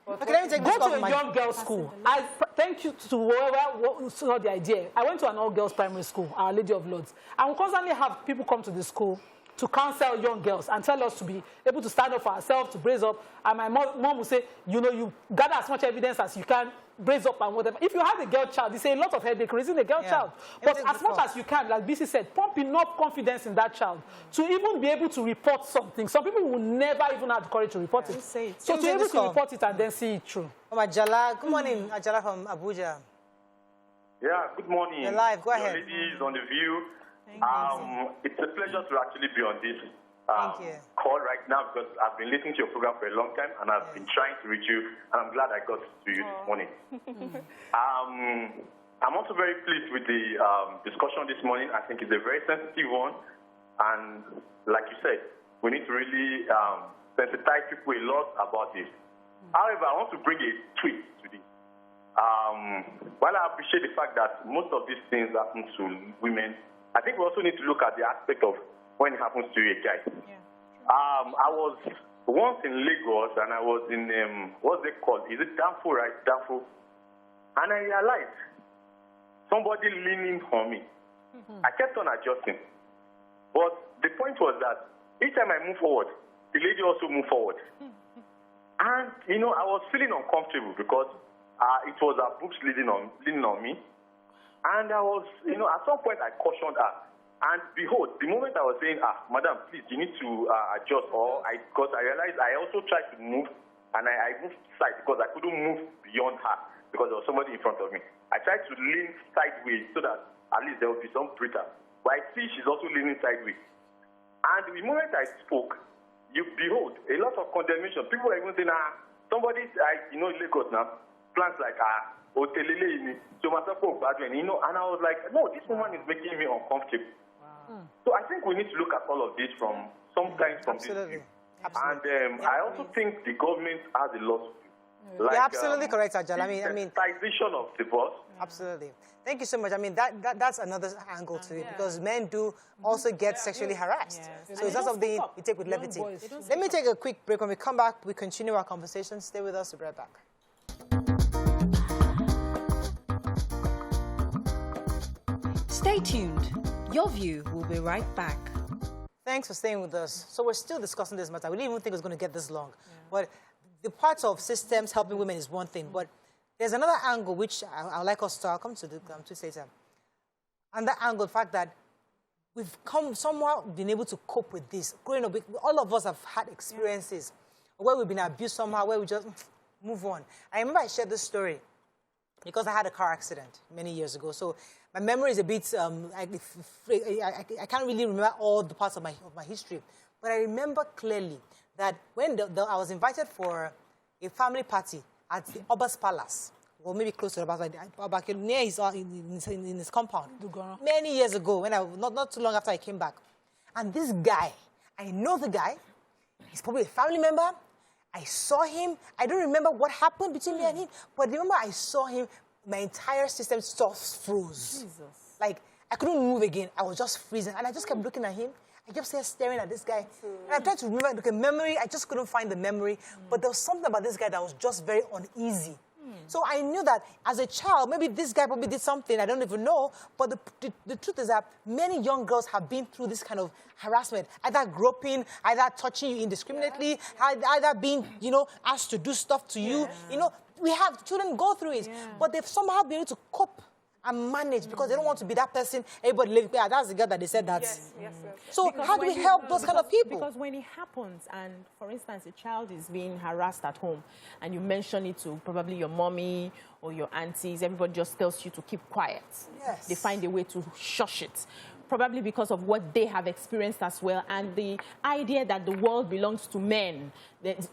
Okay, let me take this Go to off a young girls' school. I thank you to whoever saw the idea. I went to an all-girls primary school, Our Lady of Lords. And we constantly have people come to the school to counsel young girls and tell us to be able to stand up for ourselves, to brace up. And my mom will say, you know, you gather as much evidence as you can, brace up and whatever. If you have a girl child, they say a lot of headache raising a girl child. But as much as you can, like BC said, pump enough confidence in that child to even be able to report something. Some people will never even have the courage to report it. Say it. So to be able to report it and then see it through. Ajala, good morning, Ajala from Abuja. Yeah, good morning. You're live, go ahead. Ladies on the view. It's a pleasure to actually be on this call right now because I've been listening to your program for a long time and I've been trying to reach you, and I'm glad I got to you this morning. I'm also very pleased with the discussion this morning. I think it's a very sensitive one, and like you said, we need to really sensitize people a lot about this. However, I want to bring a twist to this. While I appreciate the fact that most of these things happen to women, I think we also need to look at the aspect of when it happens to a guy. Yeah. I was once in Lagos and I was in, what's it called? Is it Danfo, right? Danfo. And I realized somebody leaning on me. I kept on adjusting. But the point was that each time I moved forward, the lady also moved forward. And, you know, I was feeling uncomfortable because it was her boobs leaning on me. And I was, you know, at some point I cautioned her. And behold, the moment I was saying, madam, please, you need to adjust. Because I realized I also tried to move, and I moved side because I couldn't move beyond her because there was somebody in front of me. I tried to lean sideways so that at least there would be some breathing. But I see she's also leaning sideways. And the moment I spoke, you behold, a lot of condemnation. People were even saying, somebody, you know, Lagos now, plans like, you know, and I was like, no, this woman is making me uncomfortable. Wow. So I think we need to look at all of this from sometimes from Absolutely. this view. And I also think the government has a lot to do. Like, you're absolutely correct, Ajala. I mean, sensitization of divorce. Absolutely. Thank you so much. I mean, that's another angle to it because men do also get sexually harassed. So it's not something you take with levity. Let me take a quick break. When we come back, we continue our conversation. Stay with us. We'll be right back. Stay tuned. Your View will be right back. Thanks for staying with us. So we're still discussing this matter. We didn't even think it was going to get this long. But the parts of systems helping women is one thing. But there's another angle which I'd like us to, I'll come to the twist later. And that angle, the fact that we've somehow been able to cope with this. Growing up, all of us have had experiences where we've been abused somehow, where we just move on. I remember I shared this story because I had a car accident many years ago. So my memory is a bit, I can't really remember all the parts of my history. But I remember clearly that when I was invited for a family party at the Oba's Palace, or maybe close to Oba, near in his compound, many years ago, when not too long after I came back. And this guy, I know the guy, he's probably a family member. I saw him. I don't remember what happened between me and him, but remember I saw him, my entire system just froze. Jesus. Like, I couldn't move again. I was just freezing. And I just kept looking at him. I kept staring at this guy. And I tried to remember the memory. I just couldn't find the memory. But there was something about this guy that was just very uneasy. So I knew that as a child, maybe this guy probably did something, I don't even know. But the truth is that many young girls have been through this kind of harassment, either groping, either touching you indiscriminately, either being, asked to do stuff to you. We have children go through it, but they've somehow been able to cope and manage because they don't want to be that person. Everybody lives, that's the girl that they said that. Yes. So how do we help those kind of people? Because when it happens, and for instance, a child is being harassed at home, and you mention it to probably your mommy or your aunties, everybody just tells you to keep quiet. Yes. They find a way to shush it. Probably because of what they have experienced as well, and the idea that the world belongs to men.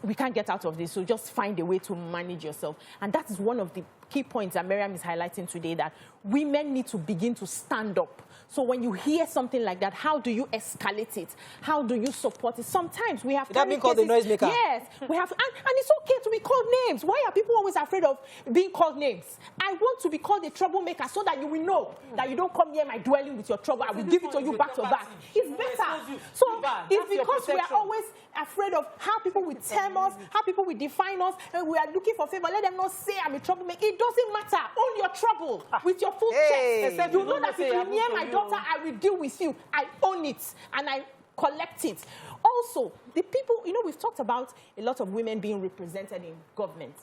We can't get out of this, so just find a way to manage yourself. And that is one of the key points that Miriam is highlighting today, that women need to begin to stand up. So when you hear something like that, how do you escalate it? How do you support it? Sometimes we have... That being called the noisemaker? Yes. We have, and it's okay to be called names. Why are people always afraid of being called names? I want to be called a troublemaker so that you will know that you don't come near my dwelling with your trouble. I will give it to you back to back. It's better. So it's because we are always afraid of how people will term us, how people will define us, and we are looking for favor. Let them not say I'm a troublemaker. It doesn't matter. Own your trouble with your full chest. You know that if you're near my daughter, I will deal with you. I own it and I collect it. Also, the people, we've talked about a lot of women being represented in government.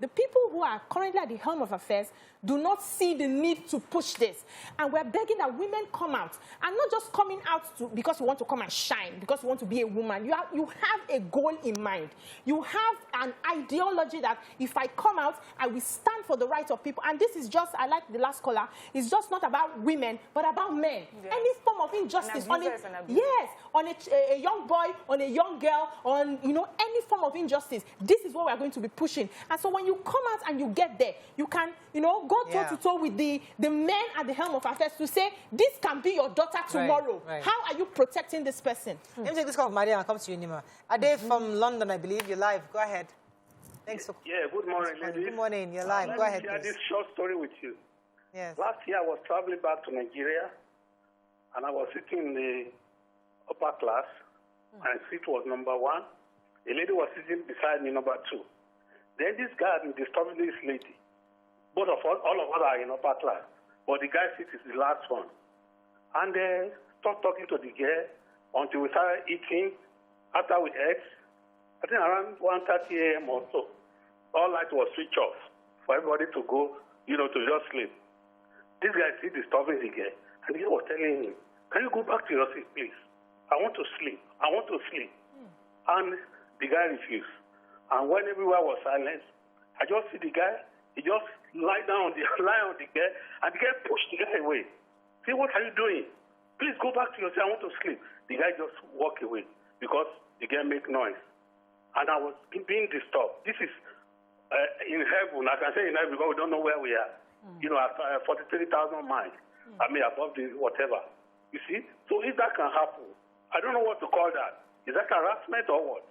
The people who are currently at the helm of affairs do not see the need to push this. And we're begging that women come out, and not just coming out because you want to come and shine, because you want to be a woman. You have a goal in mind. You have an ideology that if I come out, I will stand for the rights of people. And this is just, I like the last caller, it's just not about women, but about men. Yes. Any form of injustice on a young boy, on a young girl, on any form of injustice, this is what we are going to be pushing. And so when you come out and you get there, you can go toe-to-toe with the men at the helm of affairs to say, this can be your daughter tomorrow. Right. How are you protecting this person? Let me take this call from Maria and come to you, Nima. Ade from London, I believe. You're live. Go ahead. Thanks for... Yeah, good morning, ladies. Good morning. You're live. Go ahead, Let me share this short story with you. Yes. Last year, I was traveling back to Nigeria, and I was sitting in the upper class. My seat was number 1. A lady was sitting beside me, number 2. Then this guy had been disturbing this lady. Both of us, all of us are in upper class, but the guy seat is the last one. And they stopped talking to the girl until we started eating. After we ate, I think around 1:30 a.m. or so, all light was switched off for everybody to go, to just sleep. This guy still disturbing the girl, and the girl was telling him, "Can you go back to your seat, please? I want to sleep. I want to sleep." And the guy refused. And when everyone was silent, I just see the guy, he just lie on the girl, and the girl pushed the guy away. "See, what are you doing? Please go back to your seat. I want to sleep." The guy just walked away because the girl make noise. And I was being disturbed. This is in heaven. I can say in heaven because we don't know where we are. At 43,000 miles. I mean, above the whatever. You see? So if that can happen, I don't know what to call that. Is that harassment or what?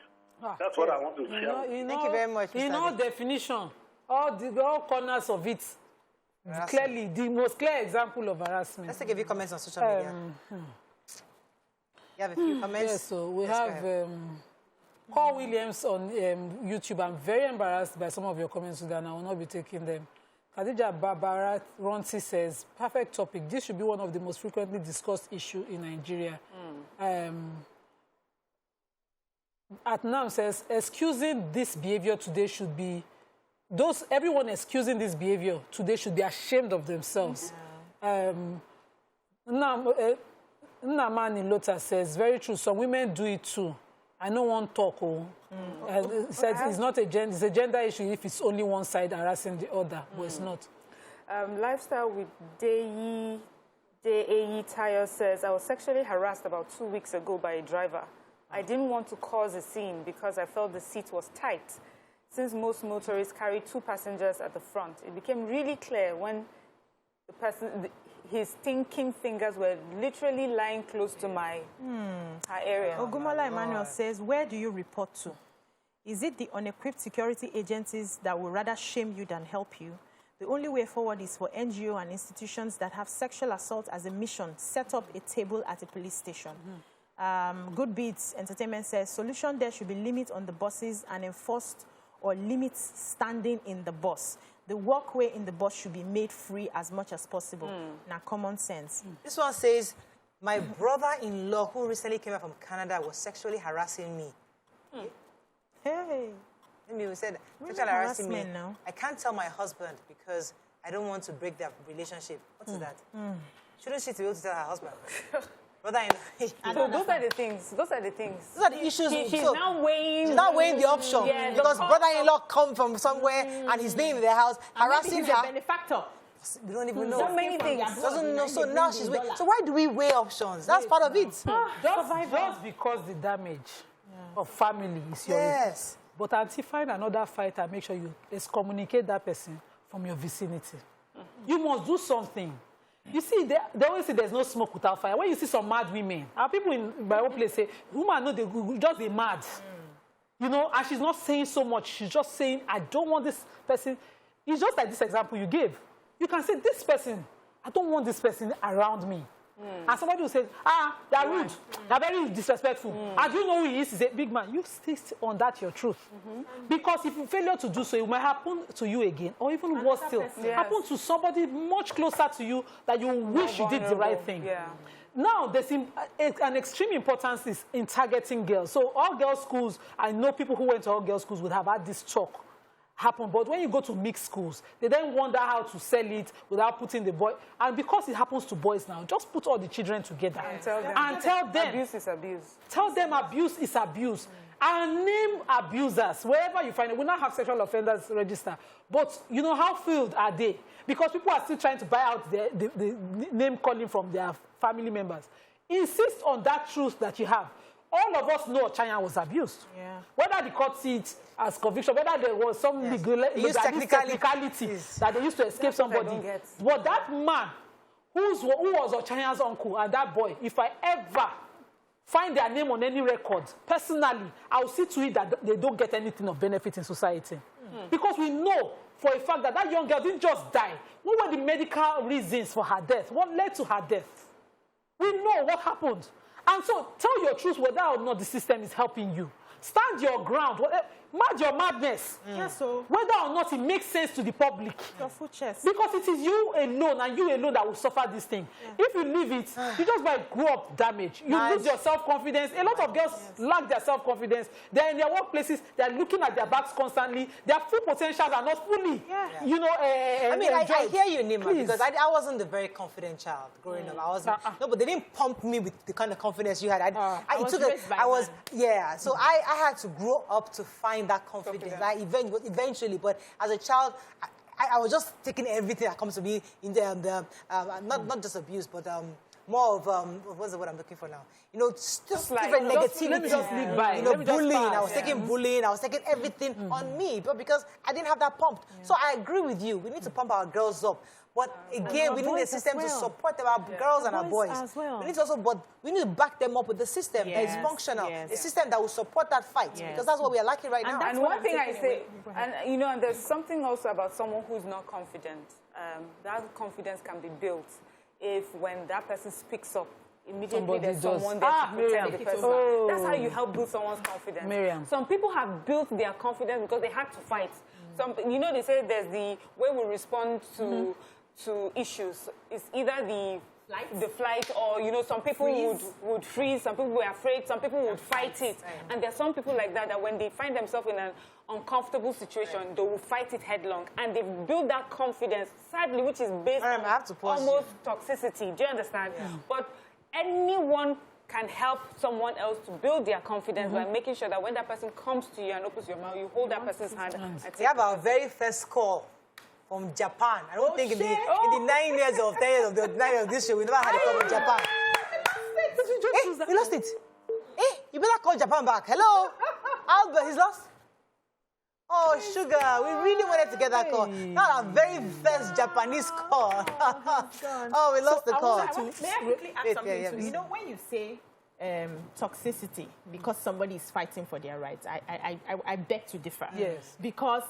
That's what I want to share. Thank you very much, Mr. In all definition, all corners of it, clearly, the most clear example of harassment. Let's take a few comments on social media. You have a few comments? Yes, so we have Paul Williams on YouTube. I'm very embarrassed by some of your comments today, and I will not be taking them. Khadija Barbara Ronti says, perfect topic. This should be one of the most frequently discussed issues in Nigeria. at now says excusing this behavior today should be everyone excusing this behavior today should be ashamed of themselves. Nnamani Lota says, very true, some women do it too. I know one talk, it says it's not it's a gender issue if it's only one side harassing the other, but it's not. Lifestyle with Deyi Tayo says, I was sexually harassed about 2 weeks ago by a driver. I didn't want to cause a scene because I felt the seat was tight. Since most motorists carry 2 passengers at the front, it became really clear when his stinking fingers were literally lying close to her area. Ogumola Emmanuel says, where do you report to? Is it the unequipped security agencies that will rather shame you than help you? The only way forward is for NGO and institutions that have sexual assault as a mission set up a table at a police station. Good Beats Entertainment says, solution there should be limit on the buses and enforced or limits standing in the bus. The walkway in the bus should be made free as much as possible. Now, common sense. This one says, my brother-in-law who recently came back from Canada was sexually harassing me. Hey. Maybe we said, sexual harassing me. Now? I can't tell my husband because I don't want to break their relationship. What's that? Shouldn't she be able to tell her husband? Brother-in-law. So those are the things. Those are the things. Those are the issues. She's now weighing. She's not weighing the option. Yeah, because brother-in-law come from somewhere and he's staying in their house, harassing her. A benefactor. We don't even know. So many things. Doesn't know. So now she's weighing. So why do we weigh options? That's part of it. Just because the damage of family is your risk. But until find another fighter, make sure you excommunicate that person from your vicinity. You must do something. You see, they always say there's no smoke without fire. When you see some mad women, our people in my own place say, woman, no, they just be mad. You know, and she's not saying so much. She's just saying, I don't want this person. It's just like this example you gave. You can say, this person, I don't want this person around me. And somebody will say, they're rude. They're very disrespectful. And you know who he is? He's a big man. You stay on that your truth. Because if you fail to do so, it might happen to you again. Or even worse still, happen to somebody much closer to you that you wish you did the right thing. Now, there's an extreme importance is in targeting girls. So all girls' schools, I know people who went to all girls' schools would have had this talk happen. But when you go to mixed schools, they then wonder how to sell it without putting the boy. And because it happens to boys now, just put all the children together and tell them abuse is abuse. Tell them abuse is abuse. And name abusers wherever you find it. We now have sexual offenders register, but you know how filled are they? Because people are still trying to buy out the name calling from their family members. Insist on that truth that you have. All of us know China was abused. Whether the court see it as conviction, whether there was some technicalities that they used to escape somebody. But that man who was China's uncle and that boy, if I ever find their name on any record, personally, I'll see to it that they don't get anything of benefit in society. Because we know for a fact that that young girl didn't just die. What were the medical reasons for her death? What led to her death? We know what happened. And so tell your truth whether or not the system is helping you. Stand your ground. Mad your madness. So whether or not it makes sense to the public. Your full chest. Because it is you alone and you alone that will suffer this thing. If you leave it, you just might grow up damaged. You lose your self-confidence. A lot of girls lack their self-confidence. They're in their workplaces. They're looking at their backs constantly. Their full potentials are not fully, you know, I mean, I hear you, Nima, because I wasn't a very confident child growing up. I wasn't. No, but they didn't pump me with the kind of confidence you had. So I had to grow up to find that confidence. Eventually, but as a child, I was just taking everything that comes to me in not just abuse, but more of what's the word I'm looking for now? You know, just like different negativity. Let me just lead by. You know, bullying. I was taking bullying. I was taking everything on me, but because I didn't have that pumped. So I agree with you. We need to pump our girls up. But again, we need a system to support our girls and our boys. We need to we need to back them up with the system that is functional, a system that will support that fight, because that's what we are lacking right now. And one thing I say, and you know, and there's something also about someone who's not confident. That confidence can be built if when that person speaks up, immediately there's someone there to protect the person. That's how you help build someone's confidence. Some people have built their confidence because they had to fight. You know, they say there's the way we respond to issues. It's either the the flight, or you know, some people would freeze, some people were afraid, some people would fight it, and there are some people like that when they find themselves in an uncomfortable situation, they will fight it headlong, and they build that confidence, sadly, which is based on almost toxicity. Do you understand? But anyone can help someone else to build their confidence by making sure that when that person comes to you and opens your mouth, you hold that person's hand. We have our very first call from Japan. I don't think in the 9 years of 10 years of the 9 years of this show, we never had a call from Japan. Hey, we lost it. Hey, you better call Japan back. Hello? Albert, he's lost? Oh, sugar, we really wanted to get that call. Not our very first Japanese call. Oh, we lost the call. May I quickly add something to you? You know, when you say toxicity because somebody is fighting for their rights, I beg to differ. Yes. Because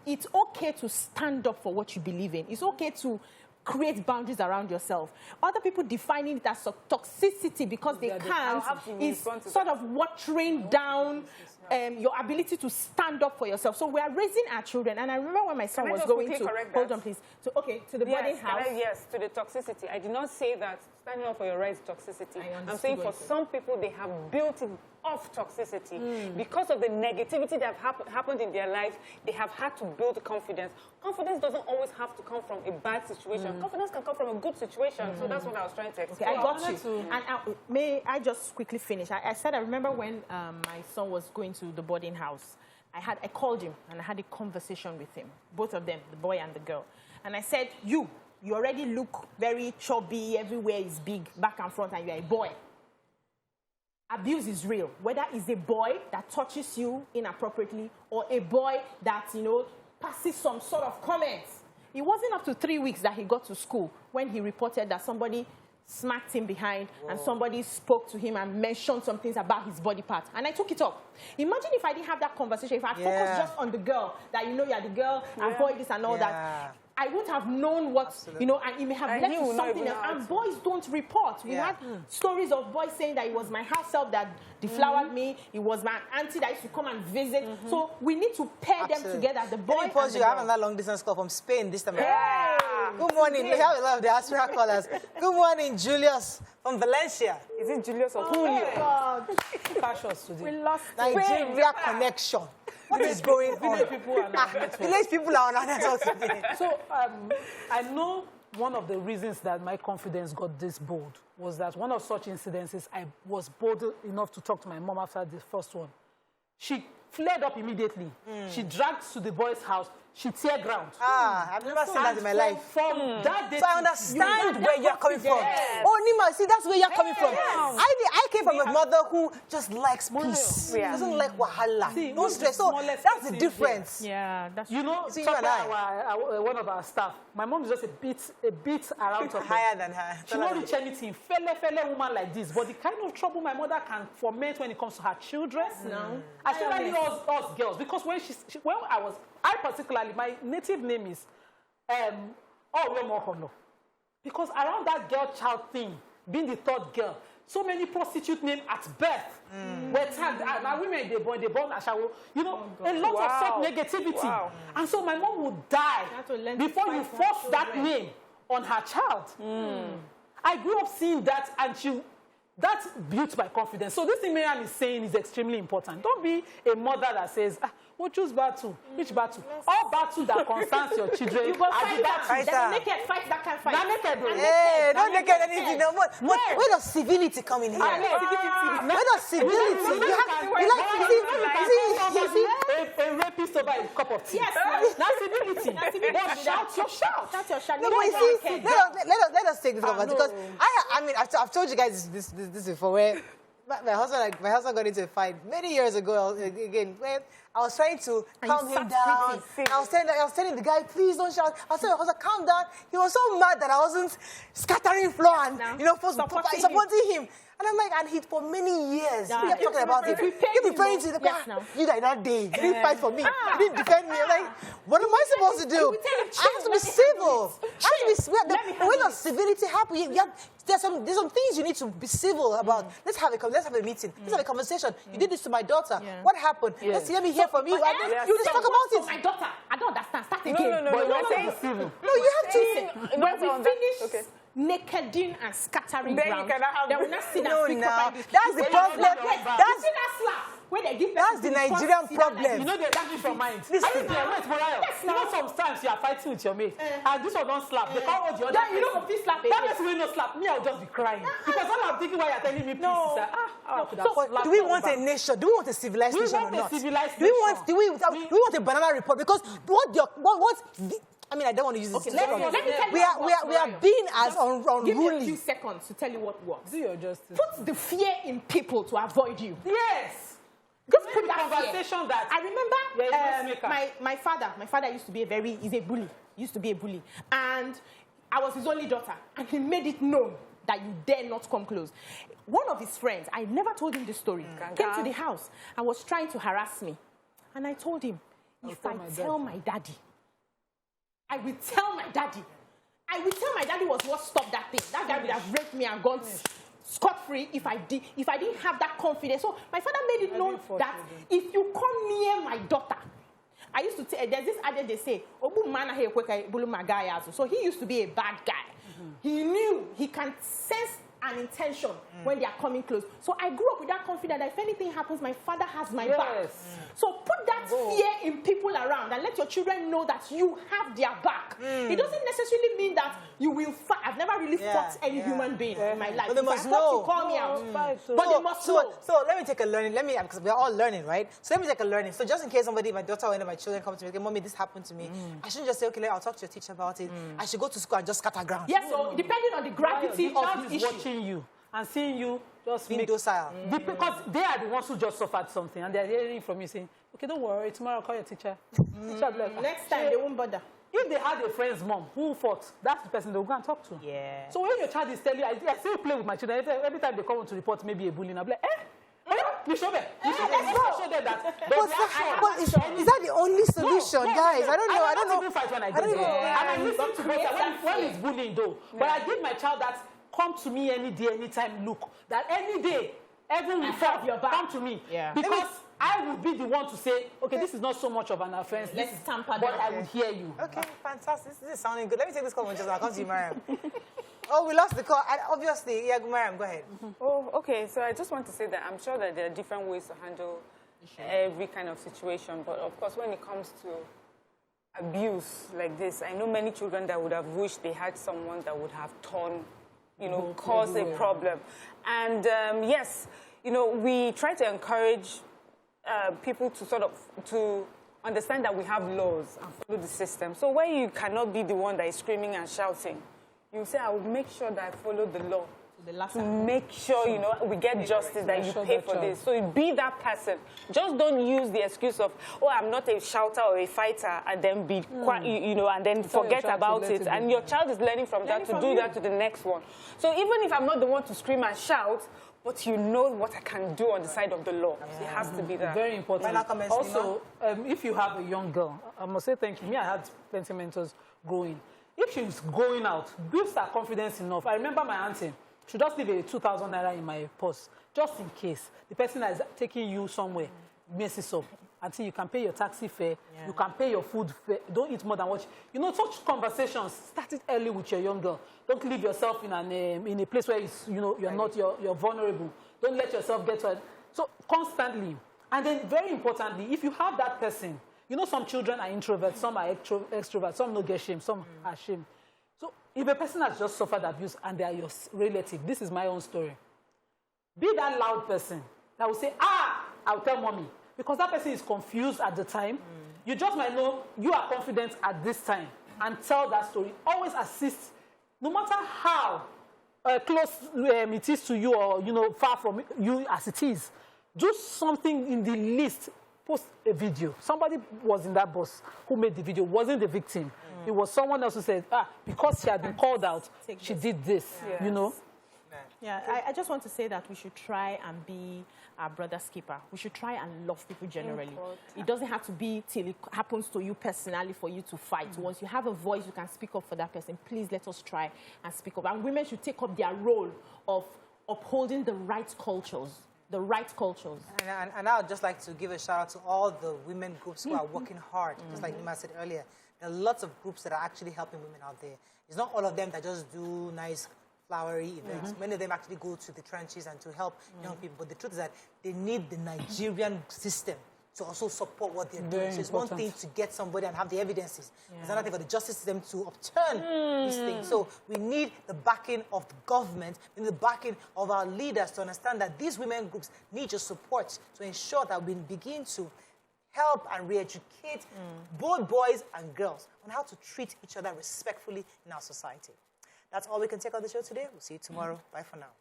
it's okay to stand up for what you believe in. It's okay to create boundaries around yourself. Other people defining it as toxicity because they can't is sort of watering down your ability to stand up for yourself. So we are raising our children, and I remember when my son was going to hold on, please. So to the boarding house. Yes, to the toxicity. I did not say that standing up for your rights is toxicity. I'm saying for some people they have built it off toxicity because of the negativity that have happened in their lives. They have had to build confidence. Confidence doesn't always have to come from a bad situation. Confidence can come from a good situation. So that's what I was trying to explain. Okay, I got you. And may I just quickly finish? I said I remember when my son was going to the boarding house. I called him and I had a conversation with him, both of them, the boy and the girl. And I said, you already look very chubby, everywhere is big, back and front, and you're a boy. Abuse is real. Whether it's a boy that touches you inappropriately or a boy that, passes some sort of comments. It wasn't up to 3 weeks that he got to school when he reported that somebody smacked him behind and somebody spoke to him and mentioned some things about his body parts. And I took it up. Imagine if I didn't have that conversation, if I focused just on the girl, that you're the girl, avoid this and all that. I wouldn't have known what, and it may have led to something else. And boys don't report. We had stories of boys saying that it was my house help that deflowered me. It was my auntie that used to come and visit. So we need to pair them together. The boy and the girl. I have another long distance call from Spain this time. Yeah. Good morning. We have a lot of diaspora callers. Good morning, Julius from Valencia. Is it Julius or Julio? Oh, God. We lost Nigeria connection. What is going on? Village people are on our network today. So I know one of the reasons that my confidence got this bold was that one of such incidences, I was bold enough to talk to my mom after the first one. She flared up immediately. She dragged to the boy's house. She tear ground. I've never seen that in my life. From that day, so I understand where you're coming from. Oh, Nima, see, that's where you're coming from. I came from a mother who just likes peace. Doesn't like wahala. No stress. So that's the difference. Yeah, that's see, one of our staff, my mom is just a bit around higher than her. She won't reach anything. Felle woman like this. But the kind of trouble my mother can foment when it comes to her children, especially us girls, because when I particularly, my native name is because around that girl child thing, being the third girl, so many prostitute names at birth were tagged. Now women, they born Ashawo, a lot of such negativity. And so my mom would die before you force that name on her child. I grew up seeing that, and that built my confidence. So this thing Miriam is saying is extremely important. Don't be a mother that says, we'll choose battle. Which battle? All battle that concerns your children. You go fight that. There's a naked fight that can fight. Not naked, bro. Hey, don't naked anything. No more. Where does civility come in here? Where does civility? You see? A rapist over a cup of tea. Yes. That's civility. But shout your shout. Shout your shout. No, but you see, let us take this over because I've told you guys this before where my husband got into a fight many years ago again where I was trying to calm him down. I was telling the guy, please don't shout. I was telling my husband, calm down. He was so mad that I wasn't scattering floor and supporting him. And I'm like, and he for many years, we kept talking about it. Keep referring to the you that day. You didn't fight for me. You didn't defend me. I'm like, what am I supposed to do? I have to be civil. The way that civility happens, there's some things you need to be civil about. Let's have a meeting. Let's have a conversation. You did this to my daughter. What happened? Let me hear from you. You just talk about it. My daughter, I don't understand. Start again. No, you have to. No, you have to. When we finish nakeding and scattering Then ground. you cannot have- They will not sit No, and speak now. properly. That's the problem. That's that slap. When they give That's the Nigerian problem. You know they that is from mind. Listen. Wait, Morayo. You know sometimes you are fighting with your mate, and this one don't slap. They can't hold the other. Yeah, you know, if slap That person will not slap me. I'll just be crying because all I'm thinking why you're telling me please is that So, do we want a nation? Do we want a civilized nation or not? Civilized Do we want a banana report? Because I mean, I don't want to use this. Let me tell you We are being as Give me a unruly. few seconds to tell you what works. do your justice. Put the fear in people to avoid you. Yes. Just Maybe put that conversation fear. that I remember yeah, my father used to be he's a bully. He used to be a bully. And I was his only daughter. And he made it known that you dare not come close. One of his friends, I never told him this story, came to the house and was trying to harass me. And I told him, if I tell my daddy, I will tell my daddy. I will tell my daddy was what stopped that thing. That guy would have raped me and gone scot-free if I didn't have that confidence. So my father made it known that if you come near my daughter, I used to tell, there's this adage they say, so he used to be a bad guy. He knew he can sense an intention when they are coming close. So I grew up with that confidence that if anything happens, my father has my back. So put that fear in people around and let your children know that you have their back. It doesn't necessarily mean that you will fight. I've never really fought any human being in my life. But they must know. You call me out. But they must know. So let me take a learning. Because we're all learning, right? So let me take a learning. So just in case somebody, my daughter or any of my children come to me, okay, Mommy, this happened to me. I shouldn't just say, okay, I'll talk to your teacher about it. I should go to school and just scatter ground. Yes, so depending on the gravity of the issue. watching you and seeing you just Being docile. Because they are the ones who just suffered something and they're hearing from you saying, okay, don't worry, tomorrow I'll call your teacher. Teacher will be like, Next time, they won't bother. if they had a friend's mom who fought, that's the person they'll go and talk to. Yeah. So when your child is telling you, I still play with my children. Every time they come to report maybe a bullying, I'll be like, you show them. You show them that. But is that the only solution, guys? I don't know. I don't know. Fight when I I don't do know. And I listen to both when it's bullying though. But I give my child that come to me any day, anytime, look. That any day, everyone will fall, come to me. Yeah. Because I will be the one to say, okay, this is not so much of an offense. Let's tamper but down. I will hear you. Okay, fantastic. This is sounding good. Let me take this call, Manchester. I'll come to you, Mariam. Oh, we lost the call. Obviously, yeah, Mariam, go ahead. Oh, okay. So I just want to say that I'm sure that there are different ways to handle every kind of situation. But of course, when it comes to abuse like this, I know many children that would have wished they had someone that would have caused a problem. And yes, we try to encourage people to understand that we have laws and follow the system. So when you cannot be the one that is screaming and shouting, you say, I will make sure that I follow the law. To make sure, we get justice, that you pay for this. So be that person. Just don't use the excuse of, oh, I'm not a shouter or a fighter, and then be quiet, and then forget about it. And your child is learning from that to do that to the next one. So even if I'm not the one to scream and shout, but you know what I can do on the side of the law. Yeah. It has to be that. Very important. Also, if you have a young girl, I must say thank you. Me, I had plenty mentors growing. If she's going out, boost her confidence enough. I remember my auntie. She just leave a 2,000 naira in my purse, just in case the person that is taking you somewhere messes up. Until you can pay your taxi fare, you can pay your food fare. Don't eat more than what such conversations. Start it early with your young girl. Don't leave yourself in a place where you're vulnerable. Don't let yourself get to it. So constantly, and then very importantly, if you have that person, some children are introverts, some are extroverts, some don't get shame, some are ashamed. So if a person has just suffered abuse and they are your relative, this is my own story. Be that loud person that will say, I'll tell mommy. Because that person is confused at the time. You just might know you are confident at this time and tell that story. Always assist, no matter how close it is to you or far from you as it is. Do something in the least. Post a video. Somebody was in that bus who made the video, wasn't the victim. It was someone else who said, because she had been called out, she did this, Yeah, I just want to say that we should try and be our brother's keeper. We should try and love people generally. It doesn't have to be till it happens to you personally for you to fight. Once you have a voice, you can speak up for that person. Please let us try and speak up. And women should take up their role of upholding the right cultures the right cultures. And I would just like to give a shout out to all the women groups who are working hard, just like Nima said earlier. There are lots of groups that are actually helping women out there. It's not all of them that just do nice, flowery events. Many of them actually go to the trenches and to help young people. But the truth is that they need the Nigerian system to also support what they're doing. So it's one thing to get somebody and have the evidences. It's another thing for the justice system to upturn these things. So we need the backing of the government, we need the backing of our leaders to understand that these women groups need your support to ensure that we begin to help and re-educate both boys and girls on how to treat each other respectfully in our society. That's all we can take on the show today. We'll see you tomorrow. Bye for now.